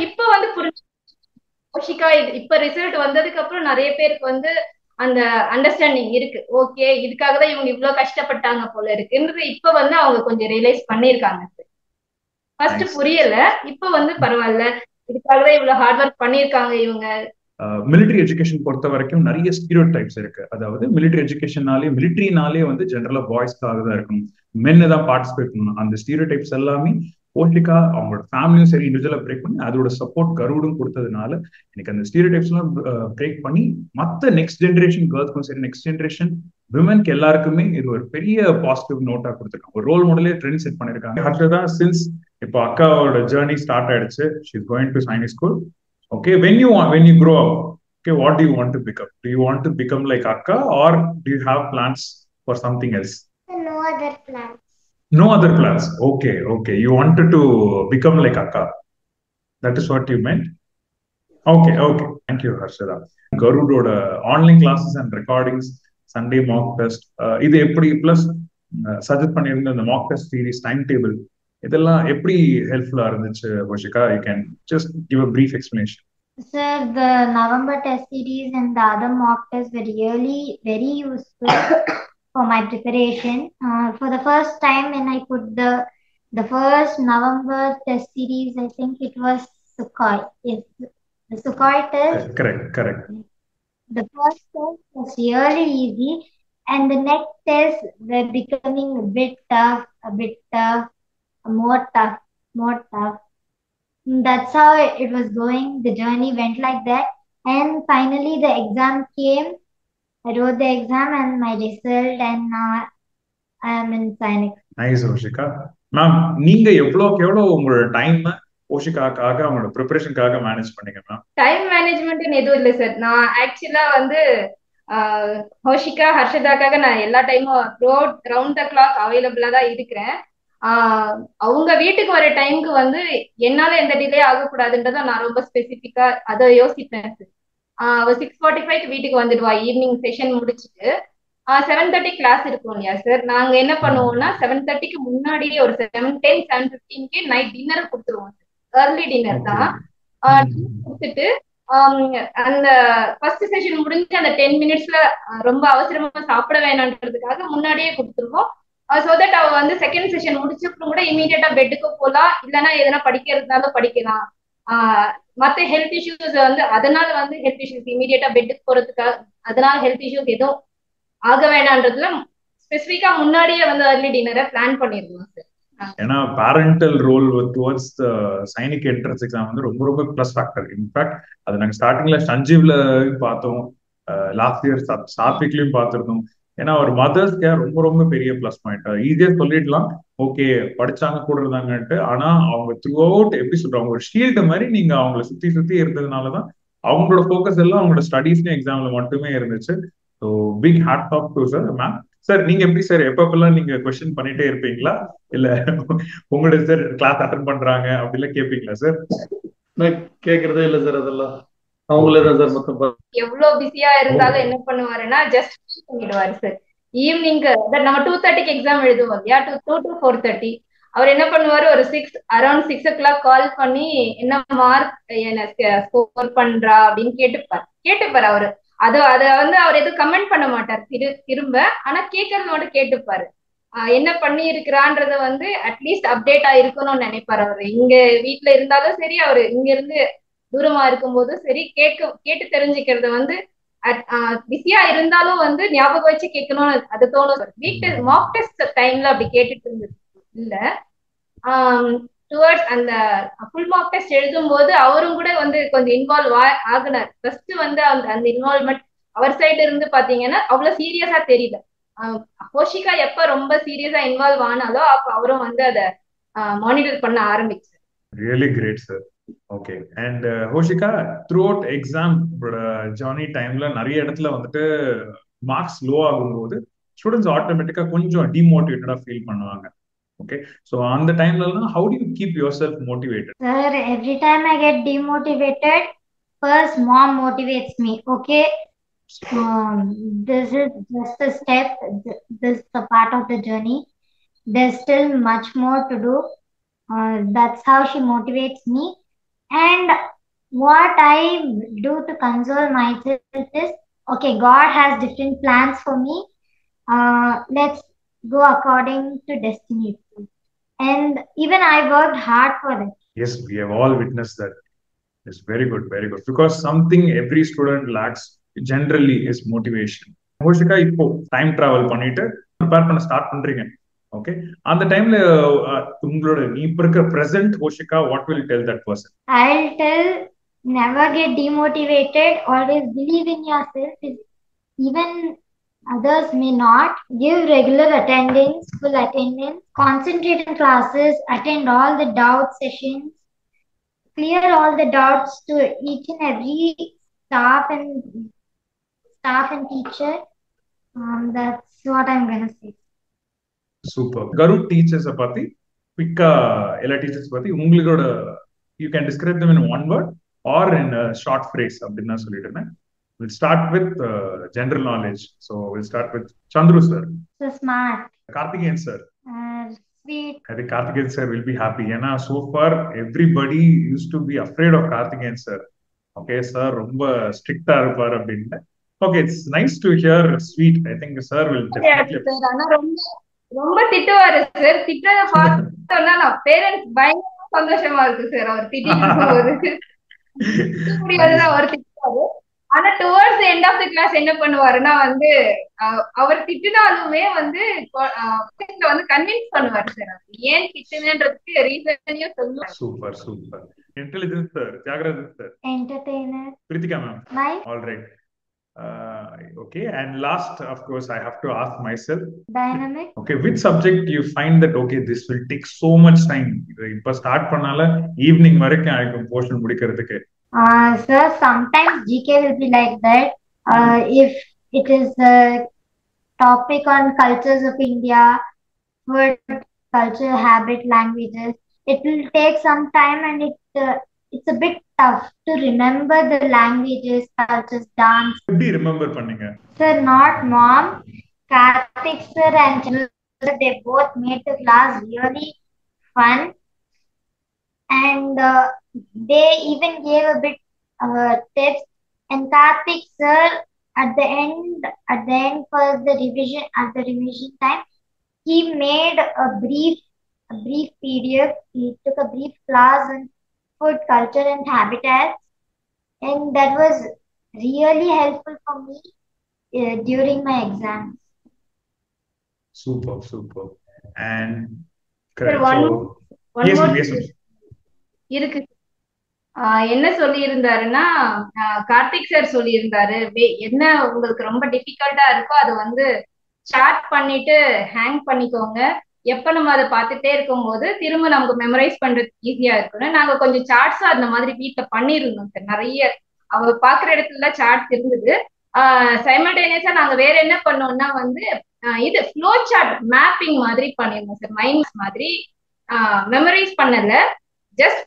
இப்ப வந்து புரிஞ்சு கோஷிகா இப்ப ரிசல்ட் வந்ததுக்கு அப்புறம் நிறைய பேருக்கு வந்து அந்த அண்டர்ஸ்டாண்டிங் இருக்கு. ஓகே, இதுக்காக தான் இவங்க இவ்வளவு கஷ்டப்பட்டாங்க போல இருக்குன்றது இப்ப வந்து அவங்க கொஞ்சம் ரியலைஸ் பண்ணிருக்காங்க. ஃபர்ஸ்ட் புரியல, இப்ப வந்து பரவாயில்ல, இதுக்காக தான் இவ்வளவு ஹார்ட் ஒர்க் பண்ணிருக்காங்க இவங்க. மிலிட்டரி எஜுகேஷன் பொறுத்த வரைக்கும் நிறைய ஸ்டீரியோ டைப்ஸ் இருக்கு. அதாவது மிலிட்டரி எஜுகேஷனாலே மிலிட்டரினாலே வந்து ஜென்ரலா பாய்ஸ்க்காக தான் இருக்கணும், மென்னு தான் பார்ட்டிசிபேட் பண்ணணும். அந்த ஸ்டீரியோ டைப்ஸ் எல்லாமே கோஷிகா அவங்களோட ஃபேமிலியும் சரி இண்டிவிஜுவலா பிரேக் பண்ணி அதோட சப்போர்ட் கருடும் கொடுத்ததுனால எனக்கு அந்த ஸ்டீரியோ டைப்ஸ் எல்லாம் பிரேக் பண்ணி மற்ற நெக்ஸ்ட் ஜென்ரேஷன் கேர்ள்ஸ்க்கும் சரி நெக்ஸ்ட் ஜென்ரேஷன் விமனுக்கு எல்லாருக்குமே இது ஒரு பெரிய பாசிட்டிவ் நோட்டா கொடுத்துருக்காங்க. ஒரு ரோல் மாடலே ட்ரெண்ட் செட் பண்ணிருக்காங்க. ஹர்ஷதா, சின்ஸ் இப்போ அக்காவோட ஜேர்னி ஸ்டார்ட் ஆயிடுச்சு, she is going to Sainik school. Okay, when you grow up, okay, what do you want to become? Do you want to become like Akka, or do you have plans for something else? No other plans. No other plans. Okay, okay. You wanted to become like Akka. That is what you meant? Okay, okay. Thank you, Harshada. Garudoda online classes and recordings, Sunday mock test, இது எப்படி plus suggest பண்ணியிருந்த இந்த mock test series time table இதெல்லாம் எப்படி ஹெல்ப்ஃபுல்லா இருந்துச்சு Hoshika? You can just give a brief explanation. Sir, the November test series and the other mock tests were really very useful for my preparation. For the first time when I put the first November test series, I think it was Sukhoi. Yes, the Sukhoi test. Correct. The first test was really easy, and the next test were becoming a bit tough, more tough. That's how it was going. The journey went like that, and finally the exam came. I wrote the exam and my result, and I am in Sainik. Nice, Oshika. Ma'am, நீங்க எவ்வளவு உங்களோட time ஓஷிகாக்காக அவங்களோட ப்ரிப்பரேஷனுக்காக manage பண்ணீங்க ma'am? Time management எதுவும் இல்லை sir. நான் ஆக்சுவலா வந்து ஹோஷிகா ஹர்ஷதாக்காக நான் எல்லா டைமும் ரவுண்ட் த கிளாக் அவைலபிளா தான் இருக்கிறேன். அவங்க வீட்டுக்கு வர டைமுக்கு வந்து என்னால எந்த டிலே ஆகக்கூடாதுன்றத நான் ரொம்ப ஸ்பெசிபிக்கா அதை யோசிப்பேன் சார். அவ 6:45 வீட்டுக்கு வந்துடுவா ஈவினிங் செஷன் முடிச்சுட்டு. 7:30 கிளாஸ் இருக்கும் இல்லையா சார், நாங்க என்ன பண்ணுவோம்னா 7:30க்கு முன்னாடியே ஒரு 7:10 7:15 நைட் டின்னர் கொடுத்துருவோம் சார். ஏர்லி டின்னர் தான் கொடுத்துட்டு அந்த ஃபர்ஸ்ட் செஷன் முடிஞ்சு அந்த 10 மினிட்ஸ்ல ரொம்ப அவசரமா சாப்பிட வேணான்றதுக்காக முன்னாடியே கொடுத்துருவோம். சோ தட் அவ வந்து செகண்ட் செஷன் முடிச்சப்பறம் கூட இமீடியட்டா பெட்டுக்கு போகலாம், இல்லைன்னா எதனா படிக்கிறதுனாலும் படிக்கலாம். மற்ற ஹெல்த் இஷ்யூஸ் வந்து அதனால வந்து ஹெல்த் இஷ்யூஸ் இமீடியட்டா பெட்டுக்கு போறதுக்காக அதனால ஹெல்த் இஷ்யூஸ் எதுவும் ஆக வேணான்றதுல ஸ்பெசிஃபிக்கா முன்னாடியே வந்து ஏர்லி டின்னரை பிளான் பண்ணிருந்தோம் சார். ஏன்னா parental role towards Sainik entrance exam வந்து ரொம்ப ரொம்ப பிளஸ் ஃபேக்டர். இன்ஃபேக்ட் அது நாங்கள் ஸ்டார்டிங்ல சஞ்சீவ்ல பார்த்தோம், லாஸ்ட் இயர் சாத்விக்லயும் பார்த்துருந்தோம். ஏன்னா ஒரு மதர்ஸ் கேர் ரொம்ப ரொம்ப பெரிய பிளஸ் பாயிண்ட். ஈஸியா சொல்லிடலாம் ஓகே படிச்சாங்க கூட இருந்தாங்கன்ட்டு, ஆனா அவங்க த்ரூ அவுட் எப்படி சொல்றாங்க ஒரு ஷீல்டு மாதிரி நீங்க அவங்கள சுத்தி இருந்ததுனாலதான் அவங்களோட ஃபோக்கஸ் எல்லாம் அவங்களோட ஸ்டடீஸ்லயும் எக்ஸாம்ல மட்டுமே இருந்துச்சு. So big hat off to sir. Ma'am sir நீங்க எப்படி சார் எப்பப்பெல்லாம் நீங்க கொஸ்டின் பண்ணிட்டே இருப்பீங்களா, இல்ல உங்களோட சார் கிளாஸ் அட்டன் பண்றாங்க அப்படிலாம் கேட்பீங்களா சார்? நான் கேக்குறதே இல்ல சார், அதெல்லாம் அவங்களே தான் சார் மொத்தம். எவ்வளவு பிஸியா இருந்தாலும் என்ன பண்ணுவாருன்னா ஜஸ்ட் பண்ணிடுவாரு சார். ஈவினிங் நம்ம 2:30க்கு எக்ஸாம் எழுதுவோம் இல்லையா, 2 to 4:30. அவர் என்ன பண்ணுவாரு, ஒரு அரௌண்ட் 6 o'clock கால் பண்ணி என்ன மார்க் என்ன ஸ்கோர் பண்றா அப்படின்னு கேட்டுப்பாரு அவரு. அத வந்து அவர் எதுவும் கமெண்ட் பண்ண மாட்டார் திரும்ப, ஆனா கேட்கறது மட்டும் கேட்டுப்பாரு. என்ன பண்ணி இருக்கிறான்றத வந்து அட்லீஸ்ட் அப்டேட்டா இருக்கணும்னு நினைப்பாரு அவரு. இங்க வீட்டுல இருந்தாலும் சரி, அவரு இங்க இருந்து தூரமா இருக்கும் போதும் சரி கேட்டு தெரிஞ்சுக்கிறத வந்து பிஸியா இருந்தாலும் வந்து ஞாபகம் வச்சு கேட்கணும்னு அது தோணும். வீட்டு மாக் டெஸ்ட் டைம்ல அப்படி கேட்டுட்டு இருந்தது இல்ல. டுவர்ட்ஸ் அந்த ஃபுல் மார்க் டெஸ்ட் எழுதும் போது அவரும் கூட வந்து கொஞ்சம் இன்வால்வ் ஆகுனார். ஃபர்ஸ்ட் வந்து அந்த இன்வால்வ்மெண்ட் அவர் சைடு இருந்து பாத்தீங்கன்னா அவ்வளவு சீரியஸா தெரியல. ஹோஷிகா எப்ப ரொம்ப சீரியஸா இன்வால்வ் ஆனாலோ அப்ப அவரும் வந்து அதை மானிட்டர் பண்ண ஆரம்பிச்சார். Really great sir. Okay. And Hoshika, throughout exam journey டைம்ல நிறைய இடத்துல வந்துட்டு மார்க்ஸ் லோ ஆகும்போது ஸ்டூடெண்ட்ஸ் ஆட்டோமேட்டிக்கா கொஞ்சம் டிமோட்டிவேட்டடா ஃபீல் பண்ணுவாங்க. Okay, so on the time, how do you keep yourself motivated? Sir, every time I get demotivated, first mom motivates me. Okay, this is just a step. This is a part of the journey. There's still much more to do. That's how she motivates me. And what I do to console myself is, okay, God has different plans for me. Let's go according to destiny. And even I worked hard for it. Yes, we have all witnessed that. It's very good, very good. Because something every student lacks generally is motivation. Hoshika, இப்போ time travel பண்ணிட்டு prepare பண்ண start பண்றீங்க. Okay, அந்த டைம்ல உங்களோட இப்ப இருக்கிற present Hoshika what will tell that person? I'll tell never get demotivated, always believe in yourself. Even others may not. Give regular attendance, full attendance, concentrate in classes, attend all the doubt sessions, clear all the doubts to each and every staff and teacher. That's what I'm gonna say. Super. Garu teachers பத்தி குயிக்கா எல்லா teachers பத்தி உங்களோட you can describe them in one word or in a short phrase அப்படின்னு நான் சொல்லிட்டேன். We'll start with general knowledge. So we'll start with Chandru sir. So smart. Karthikeyan sir. Sweet. I think Karthikeyan sir will be happy. ஏன்னா so far everybody used to be afraid of Karthikeyan sir. Okay, sir ரொம்ப ஸ்ட்ரிக்டா இருப்பார் அப்படின்னு. Okay, it's nice to hear sweet. I think sir will definitely. ஆனா ரொம்ப திட்டுவாரு sir. திட்டத பார்த்தோம்னா நான் பேரண்ட்ஸ் பயங்கர சந்தோஷமா இருக்கு சார். அவர் திட்டிட்டு முடியாதுதான் அவர் திட்டுவாரு. ஆனா towards end of the class என்ன பண்ணுவாருன்னா வந்து அவர் திட்டுனாலுமே வந்து வந்து கன்வின்ஸ் பண்ணுவாரு சார். ஏன் திட்டுனன்றதுக்கு ரீசனையும் சொல்லுவாரு. Super super. Intelligence sir, Thiyagarajan sir. Entertainer. Pritika ma'am. Nice. All right. Okay, and last, of course, I have to ask myself. Dynamic. Okay, which subject you find that okay, this will take so much time? இப்ப start பண்ணால evening வரைக்கும் ஆகும் portion முடிக்கிறதுக்கு. Sir, sometimes GK will be like that. If it is a topic on cultures of India, food, culture, habit, languages, it will take some time and it's a bit tough to remember the languages, cultures, dance. எப்படி remember பண்ணீங்க? Sir, not mom. Karthik sir and Chandru sir, they both made the class really fun. And they even gave a bit tips. And Karthik sir, at the end for the revision time, he made a brief PDF. He took a brief class on food, culture, and habitats, and that was really helpful for me during my exams. Super, super. And correct. One more இருக்கு. என்ன சொல்லி இருந்தாருன்னா Karthik sir சொல்லி இருந்தாரு, என்ன உங்களுக்கு ரொம்ப டிஃபிகல்ட்டா இருக்கோ அது வந்து சார்ட் பண்ணிட்டு ஹேங் பண்ணிக்கோங்க. எப்ப நம்ம அதை பார்த்துட்டே இருக்கும் போது திரும்ப நமக்கு மெமரைஸ் பண்றது ஈஸியா இருக்குன்னு நாங்க கொஞ்சம் சார்ட்ஸ் அந்த மாதிரி வீட்டுல பண்ணிருந்தோம் சார். நிறைய அவங்க பாக்குற இடத்துல சார்ட்ஸ் இருந்தது. சைமல்டேனியஸா நாங்க வேற என்ன பண்ணோம்னா வந்து இது ஃப்ளோ சார்ட் மேப்பிங் மாதிரி பண்ணிருந்தோம் சார். மைண்ட்ஸ் மாதிரி மெமரைஸ் பண்ணல, ஜஸ்ட்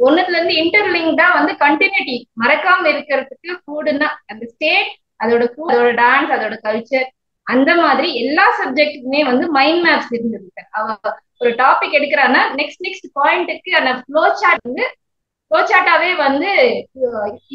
ஒன்னுல இருந்து இன்டர்லிங்டா வந்து கண்டினியூட்டி மறக்காம இருக்கிறதுக்கு ஃபுட்னா அந்த ஸ்டேட், அதோட ஃபுட், அதோட டான்ஸ், அதோட கல்ச்சர், அந்த மாதிரி எல்லா சப்ஜெக்ட்டுக்குமே வந்து மைண்ட் மேப்ஸ் இருந்தது சார். அவ ஒரு டாபிக் எடுக்கிறான்னா நெக்ஸ்ட் பாயிண்ட்டுக்கு அந்த ஃப்ளோ சார்ட்டாவே வந்து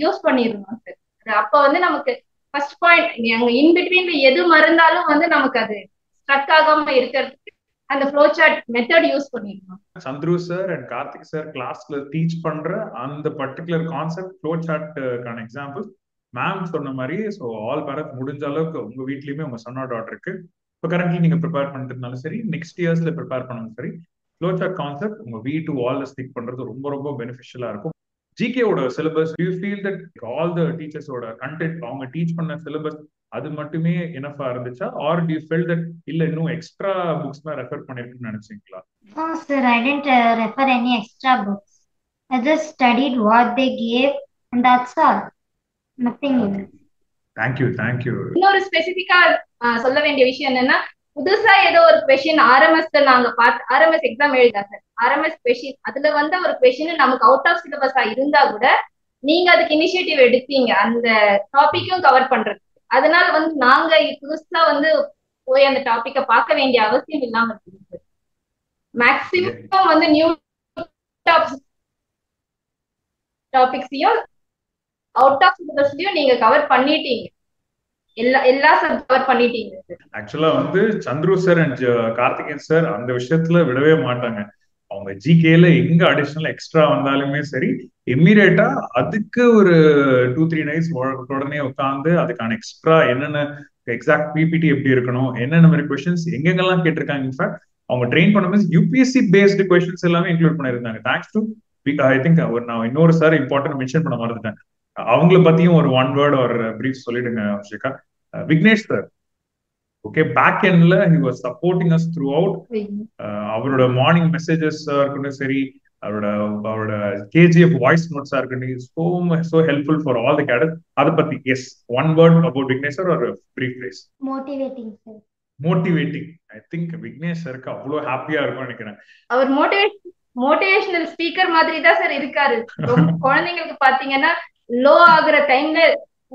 யூஸ் பண்ணிருந்தோம் சார். அப்ப வந்து நமக்கு ஃபர்ஸ்ட் பாயிண்ட் அங்க இன்பிட்வீன்ல எது மறந்தாலும் வந்து நமக்கு அது ஸ்ட்ரக் ஆகாம இருக்கிறதுக்கு அந்த ஃப்ளோ சார்ட் மெத்தட் யூஸ் பண்ணிருக்கோம். Chandru sir and Karthik sir கிளாஸ்ல டீச் பண்ற அந்த பர்டிகுலர் கான்செப்ட் ஃப்ளோ சார்ட்கான எக்ஸாம்பிள் மேம் சொன்ன மாதிரி. ஸோ ஆல் பேரண்ட்ஸ் முடிஞ்ச அளவுக்கு உங்க வீட்லயுமே உங்க சன்னோ டாட்டருக்கு இப்போ கரண்ட்லி நீங்க ப்ரிப்பேர் பண்ணிருந்தாலும் சரி, நெக்ஸ்ட் இயர்ஸ்ல ப்ரிப்பேர் பண்ணாலும் சரி, ஃப்ளோ சார்ட் கான்செப்ட் உங்க வீட்டு வால்ல ஸ்டிக் பண்றது ரொம்ப ரொம்ப பெனிஃபிஷியலா இருக்கும். ஜிகேவோட syllabus, you feel that all the டீச்சர்ஸோட கண்டென்ட் அவங்க டீச் பண்ண சிலபஸ் அது மட்டுமே எனஃபா இருந்துச்சா, or do you feel that இல்ல இன்னும் எக்ஸ்ட்ரா புக்ஸ் தான் ரெஃபர் பண்ணிருக்குன்னு நினைச்சீங்களா? No sir, I didn't refer any extra books. I just studied what they gave and that's all. Nothing else. Thank you. இன்னொரு ஸ்பெசிபிக்கா சொல்ல வேண்டிய விஷயம் என்னன்னா, புதுசா ஏதோ ஒரு கொஸ்டின் ஆர்எம்எஸ்ல நாங்க பார்த்து ஆர்எம்எஸ் எக்ஸாம் எழுதா சார், ஆர்எம்எஸ் கொஸ்டின் அதுல வந்த ஒரு கொஸ்டின் நமக்கு அவுட் ஆஃப் சிலபஸா இருந்தா கூட நீங்க அதுக்கு இனிஷியேட்டிவ் எடுத்தீங்க அந்த டாபிக்கும் கவர் பண்றது. அதனால வந்து நாங்க புதுசா வந்து போய் அந்த டாபிக்கை பார்க்க வேண்டிய அவசியம் இல்லாம இருக்கு. மேக்சிமம் வந்து நியூ டாபிக்ஸையும் அவுட் ஆஃப் சிலபஸ்லயும் நீங்க கவர் பண்ணிட்டீங்க, எல்லா கவர் பண்ணிட்டீங்க. ஆக்சுவலா வந்து Chandru sir and Karthikeyan sir அந்த விஷயத்துல விடவே மாட்டாங்க. அவங்க ஜிகேல எங்க அடிஷனல் எக்ஸ்ட்ரா வந்தாலுமே சரி, இம்மீடியட்டா அதுக்கு ஒரு 2-3 days உடனே உட்காந்து அதுக்கான எக்ஸ்ட்ரா என்னென்ன எக்ஸாக்ட் பிபிடி எப்படி இருக்கணும், என்னென்ன மாதிரி கொஸ்டின்ஸ் எங்கெங்கெல்லாம் கேட்டிருக்காங்க. இன்ஃபேக்ட் அவங்க ட்ரெயின் பண்ணும்போது யூபிஎஸ்சி பேஸ்டு கொஸ்டின்ஸ் எல்லாமே இன்க்ளூட் பண்ணியிருந்தாங்க. தேங்க்ஸ் டு ஐ திங்க் நான் இன்னொரு சார் இம்பார்ட்டன்ட் மென்ஷன் பண்ண மறந்துட்டேன். அவங்கள பத்தியும் ஒரு 1 word ஒரு பிரீஃப் சொல்லிடுங்க ஸ்ரீகா. விக்னேஷ் சார், ஓகே, பேக் எண்ட்ல he was supporting us throughout. அவரோட மார்னிங் மெசேஜஸா இருக்கட்டும் சரி, அவரோட கேஜிஎஃப் வாய்ஸ் நோட்ஸா இருக்கட்டும், so helpful for all the cadets. அத பத்தி yes 1 word about Vignesh sir ஒரு brief phrase. Motivating sir. Motivating. I think Vignesh சாருக்கு அவ்வளவு ஹாப்பியா இருக்கும்னு நினைக்கிறேன். அவர் மோட்டிவேஷனல் ஸ்பீக்கர் மாதிரி தான் சார் இருக்காரு. ரொம்ப குழந்தைங்களுக்கு பாத்தீங்கன்னா லோ ஆகுற டைம்ல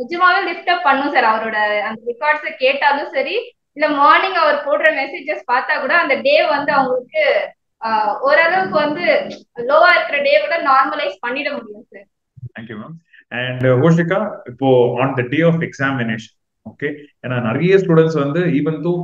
நிஜமாவே லிஃப்ட் அப் பண்ணும் சார். அவரோட அந்த ரெக்கார்ட்ஸை கேட்டாலும் சரி, இல்ல மார்னிங் அவர் போடுற மெசேஜஸ் பார்த்தா கூட அந்த டே வந்து அவங்களுக்கு ஓரளவுக்கு வந்து லோவா இருக்கிற டே கூட நார்மலைஸ் பண்ணிட முடியும் sir. Thank you ma'am. And Hoshika, இப்போ on the day of examination, okay, ஏன்னா நிறைய ஸ்டூடெண்ட்ஸ் வந்து even though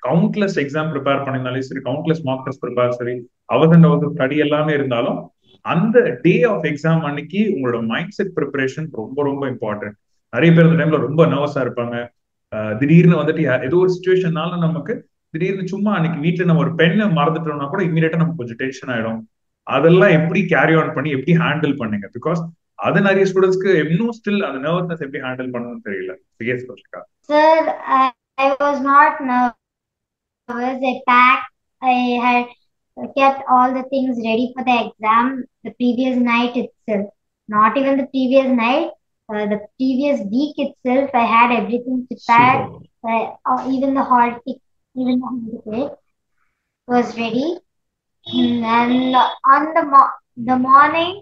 countless exam prepare பண்ணிருந்தாலும் சரி, கவுண்ட்லெஸ் மார்க் டெஸ்ட் ப்ரிப்பேர் சரி, அவசர ஸ்டடி எல்லாமே இருந்தாலும் அந்த டே ஆஃப் எக்ஸாம் அன்னைக்கு உங்களோட மைண்ட் செட் ப்ரிப்பரேஷன் ரொம்ப ரொம்ப இம்பார்ட்டன்ட். நிறைய பேர் இந்த டைம்ல ரொம்ப நர்வஸா இருப்பாங்க. திடீர்னு வந்துட்டு ஏதோ ஒரு சுச்சுவேஷன்னால நமக்கு திடீர்னு சும்மா அன்னைக்கு வீட்டுல நம்ம ஒரு பெண்ணை மறந்துட்டோம்னா கூட இமீடியட்டா நமக்கு கொஞ்சம் டென்ஷன் ஆயிடும். அதெல்லாம் எப்படி கேரி ஆன் பண்ணி எப்படி ஹேண்டில் பண்ணீங்க? பிகாஸ் அது நிறைய ஸ்டூடெண்ட்ஸ்க்கு இன்னும் ஸ்டில் அந்த நர்வஸ்னஸ் எப்படி ஹேண்டில் பண்ணணும்னு தெரியல. S ஹோஷிகா. Sir, I was not nervous. I had kept all the things ready for the exam the previous night itself. Not even the previous night, the previous week itself, I had everything prepared. Even the hall ticket was ready. And on the morning,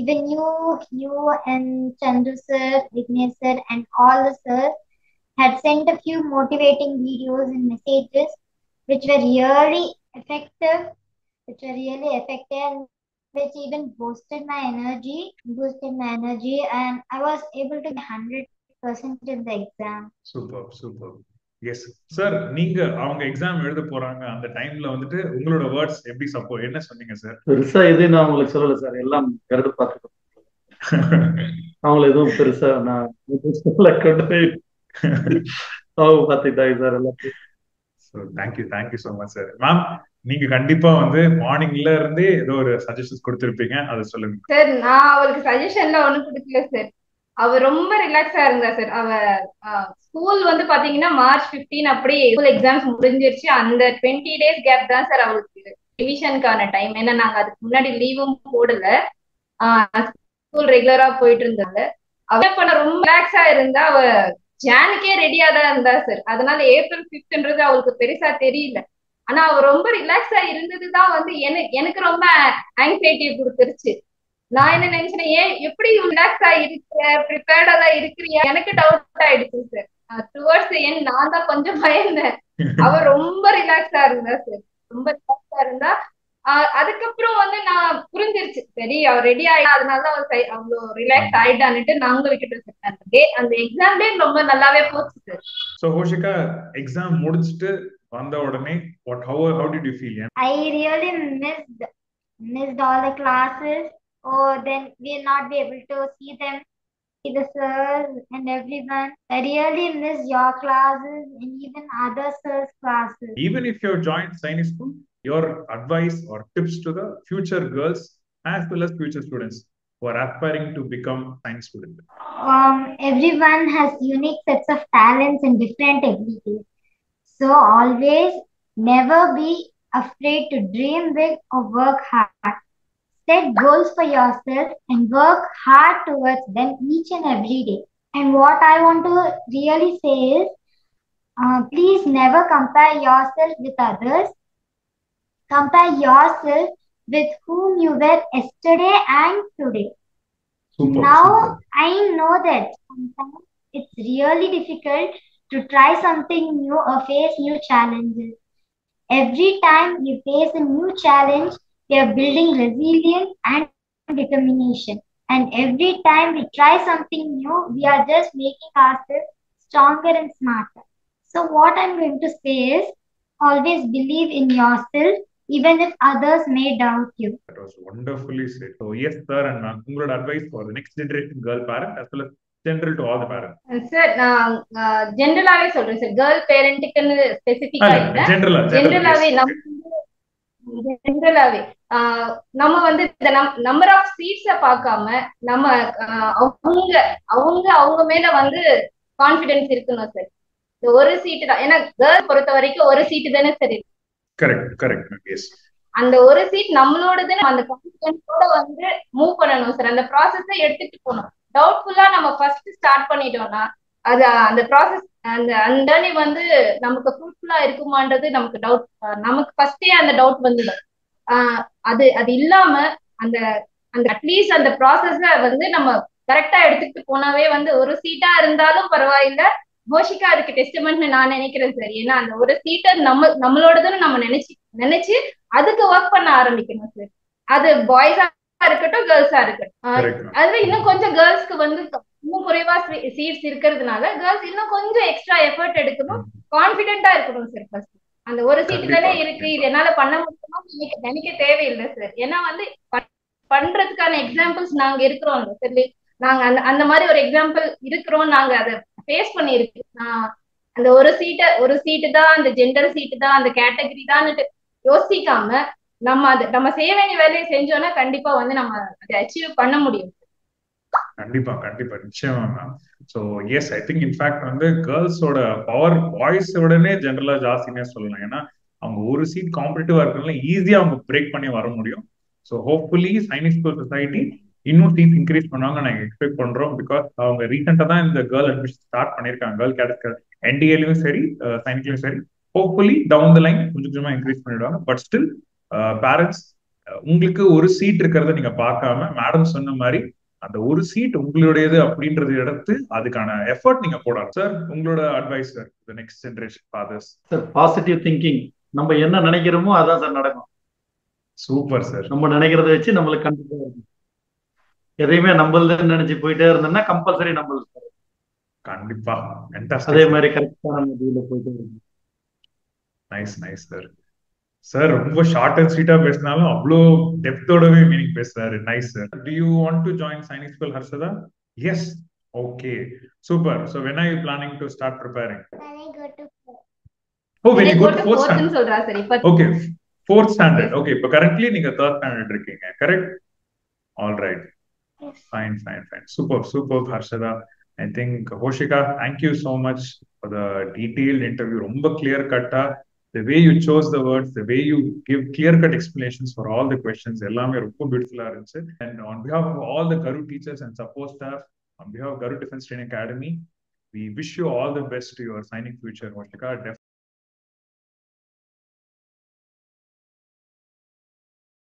even you and Chandru sir, Vignesh sir, and all the sirs had sent a few motivating videos and messages which were really effective, and which even boosted my energy, and I was able to get 100% in the exam. Super. Yes sir, நீங்க அவங்க exam எழுத போறாங்க அந்த டைம்ல வந்துட்டு உங்களோட words எப்படி support என்ன சொன்னீங்க சார்? பெருசா எதுவும் நான் உங்களுக்கு சொல்லல சார், எல்லாம் கருத்து பார்த்துக்கோ. அவங்கள எதுவும் பெருசா நான் கொண்டு போய் அவங்க பார்த்துக்கிட்டாங்க சார் எல்லாத்தையும். Thank you so much sir. Ma'am, நீங்க கண்டிப்பா வந்து மார்னிங்ல இருந்தே ஏதோ ஒரு சஜஷன்ஸ் கொடுத்திருப்பீங்க, அதை சொல்லுங்க சார். நான் அவருக்கு சஜஷன்ல ஒண்ணும் கொடுக்கல சார். அவர் ரொம்ப ரிலாக்ஸா இருந்தா சார். அவ ஸ்கூல் வந்து பாத்தீங்கன்னா March 15 அப்படி ஸ்கூல் எக்ஸாம்ஸ் முடிஞ்சிருச்சு. அந்த 20 days கேப் தான் சார் அவளுக்கு ரிவிஷனுக்கான டைம். ஏன்னா நாங்க அதுக்கு முன்னாடி லீவும் போடல, ஸ்கூல் ரெகுலரா போயிட்டு இருந்தாங்க. அவ பண்ண ரொம்ப ரிலாக்ஸா இருந்தா. அவ ஜானுக்கே ரெடியா தான் இருந்தா சார். அதனால April 5th அவளுக்கு பெருசா தெரியல. ஆனா அவ ரொம்ப ரிலாக்ஸா இருந்ததுதான் வந்து எனக்கு ரொம்ப ஆங்ஸைட்டியை கொடுத்துருச்சு. நான் என்ன நினைச்சேன், ஏன் எப்படி ரிலாக்ஸா இருக்கிற, ப்ரிப்பேர்டா தான் இருக்கிறியா, எனக்கு டவுட் ஆயிடுச்சு சார். டுவர்ட்ஸ் என் நான் தான் கொஞ்சம் பயந்தேன். அவ ரொம்ப ரிலாக்ஸா இருந்தா சார், ரொம்ப ரிலாக்ஸா இருந்தா. அதுக்கப்புறம் வந்து நான் புரிஞ்சிருச்சு, சரி அவ ரெடி ஆயிட்டா, அதனாலதான் அவ்வளோ ரிலாக்ஸ் ஆயிட்டான்னுட்டு நாங்களும் விட்டுட்டு சார். அந்த எக்ஸாம் டே ரொம்ப நல்லாவே போச்சு சார். சோ ஹோஷிகா, எக்ஸாம் முடிச்சிட்டு வந்த உடனே how did you feel? I really missed all the classes. Then we'll not be able to see them, see the sirs and everyone. I really miss your classes and even other sirs' classes. Even if you joined Sainik School, your advice or tips to the future girls as well as future students who are aspiring to become science students? Everyone has unique sets of talents and different abilities. So always never be afraid to dream big or work hard. Set goals for yourself and work hard towards them each and every day. And what I want to really say is, Please never compare yourself with others. Compare yourself with whom you were yesterday and today. Super, Now, super. I know that sometimes it's really difficult to try something new or face new challenges. Every time we face a new challenge, we are building resilience and determination. And every time we try something new, we are just making ourselves stronger and smarter. So, what I'm going to say is always believe in yourself, even if others may doubt you. That was wonderfully said. So, yes, sir, and ma'am, உங்களோட advice for the next generation girl parent as well as general to all the parents. Sir நான் ஜென்ரலாவே சொல்றேன் sir, girl பேரண்ட்டுக்குன்னு ஸ்பெசிபிக்கா இல்ல, ஜென்ரலாவே ஜென்ரலாவே நம்ம வந்து இந்த number of சீட்ஸ பார்க்காம நம்ம அவங்க அவங்க அவங்க மேல வந்து கான்பிடன்ஸ் இருக்கணும் சார். இந்த ஒரு சீட்டு தான், ஏன்னா கேர்ள் பொறுத்த வரைக்கும் ஒரு சீட்டு தானே சரி. Correct correct. எஸ், அந்த ஒரு சீட் நம்மளோடதுன்னு அந்த கான்பிடன்ஸோட வந்து மூவ் பண்ணணும் சார். அந்த ப்ராசஸை எடுத்துட்டு போகணும். டவுட்ஃபுல்லா நம்ம ஃபர்ஸ்ட் ஸ்டார்ட் பண்ணிட்டோம்னா அது அந்த ப்ராசஸ் அந்த அண்டர்னி வந்து நமக்கு ஃப்ரூட்ஃபுல்லா இருக்குமான்றது நமக்கு டவுட், நமக்கு ஃபர்ஸ்டே அந்த டவுட் வந்துடும். அது அது இல்லாம அந்த அந்த அட்லீஸ்ட் அந்த ப்ராசஸ வந்து நம்ம கரெக்டா எடுத்துட்டு போனாவே வந்து ஒரு சீட்டா இருந்தாலும் பரவாயில்ல, கோஷிகா அதுக்கு டெஸ்டிமெண்ட்னு நான் நினைக்கிறேன் சார். ஏன்னா அந்த ஒரு சீட்டை நம்மளோடதுன்னு நம்ம நினைச்சு அதுக்கு ஒர்க் பண்ண ஆரம்பிக்கணும் சார். அது பாய்ஸா இருக்கட்டும் கேர்ள்ஸா இருக்கட்டும். அதுவே இன்னும் கொஞ்சம் கேர்ள்ஸ்க்கு வந்து இன்னும் குறைவா சீட்ஸ் இருக்கிறதுனால கேர்ள்ஸ் இன்னும் கொஞ்சம் எக்ஸ்ட்ரா எஃபர்ட் எடுக்கணும், கான்பிடென்டா இருக்கணும் சார். ஃபர்ஸ்ட் அந்த ஒரு சீட்டு தானே இருக்கு, இது என்னால பண்ண முடியுமா நினைக்க தேவையில்லை சார். ஏன்னா வந்து பண்றதுக்கான எக்ஸாம்பிள்ஸ் நாங்க இருக்கிறோம் சரி, நாங்க அந்த அந்த மாதிரி ஒரு எக்ஸாம்பிள் இருக்கிறோம், நாங்க அதை ஃபேஸ் பண்ணிருக்கு. அந்த ஒரு சீட்டு தான், அந்த ஜெண்டர் சீட்டு தான், அந்த கேட்டகரி தான் யோசிக்காம நம்ம செய்ய வேண்டிய வேலையை செஞ்சோம்னா கண்டிப்பா வந்து நம்ம அதை அச்சீவ் பண்ண முடியும். கண்டிப்பா கண்டிப்பா நிச்சயமா ma'am. So yes, I think in fact வந்து கேர்ள்ஸோட பவர் பாய்ஸ் உடனே ஜென்ரலா ஜாஸ்தினே சொல்லலாம். ஏன்னா அவங்க ஒரு சீட் காம்படிட்டிவா இருக்கிறதுனால ஈஸியா அவங்க பிரேக் பண்ணி வர முடியும். So hopefully Sainik school society இன்னும் சீட் இன்க்ரீஸ் பண்ணுவாங்க நாங்கள் எக்ஸ்பெக்ட் பண்றோம். பிகாஸ் அவங்க ரீசெண்டா தான் இந்த கேர்ள் அட்மிஷன் ஸ்டார்ட் பண்ணிருக்காங்க. கேர்ள் கேட்டகரி என்டிஏலையும் சரி சைனிக்லயும் சரி. ஹோப்ஃபுல்லி டவுன் த லைன் கொஞ்சம் கொஞ்சமா இன்க்ரீஸ் பண்ணிடுவாங்க. பட் ஸ்டில் பேரண்ட்ஸ், உங்களுக்கு ஒரு சீட் இருக்கிறத நீங்க பார்க்காம மேடம் சொன்ன மாதிரி அந்த ஒரு சீட் உங்களுடையது அப்படின்றது எடுத்து அதுக்கான எஃபர்ட் நீங்க போடலாம். சார், உங்களோட advice sir the next generation fathers. Sir, positive thinking. நம்ம என்ன நினைக்கிறோமோ அதான் சார் நடக்கும். Super sir. நம்ம நினைக்கிறத வச்சு நம்மளுக்கு கண்டிப்பா இருக்கும். எதையுமே நம்மளதுன்னு நினைச்சு போயிட்டே இருந்தோம்னா கம்பல்சரி நம்மளுக்கு கண்டிப்பா அதே மாதிரி கரெக்டான முடிவுல போயிட்டே இருக்கும். Nice nice sir. சார் ரொம்ப ஷார்ட் அண்ட் ஸ்வீட்டா பேசினாலும் அவ்வளோ டெப்த்தோடவே மீனிங் பேசுறாரு. Nice sir. Do you want to join Sainik school, Harshada? Yes. Okay, super. So when are you planning to start preparing? When I go to Oh, when you go to fourth standard. சொல்றா சரி. Okay, fourth standard. Okay, இப்போ currently நீங்க third standard இருக்கீங்க, correct? All right. Yes. Fine. Super, Harshada. I think Hoshika, thank you so much for the detailed interview. ரொம்ப clear cut. The way you chose the words, the way you give clear-cut explanations for all the questions, எல்லாமே ரொம்ப பியூட்டிஃபுல்லா இருந்துச்சு. And on behalf of all the Garu teachers and support staff, on behalf of Garu Defense Training Academy, we wish you all the best to your signing future, Hoshika.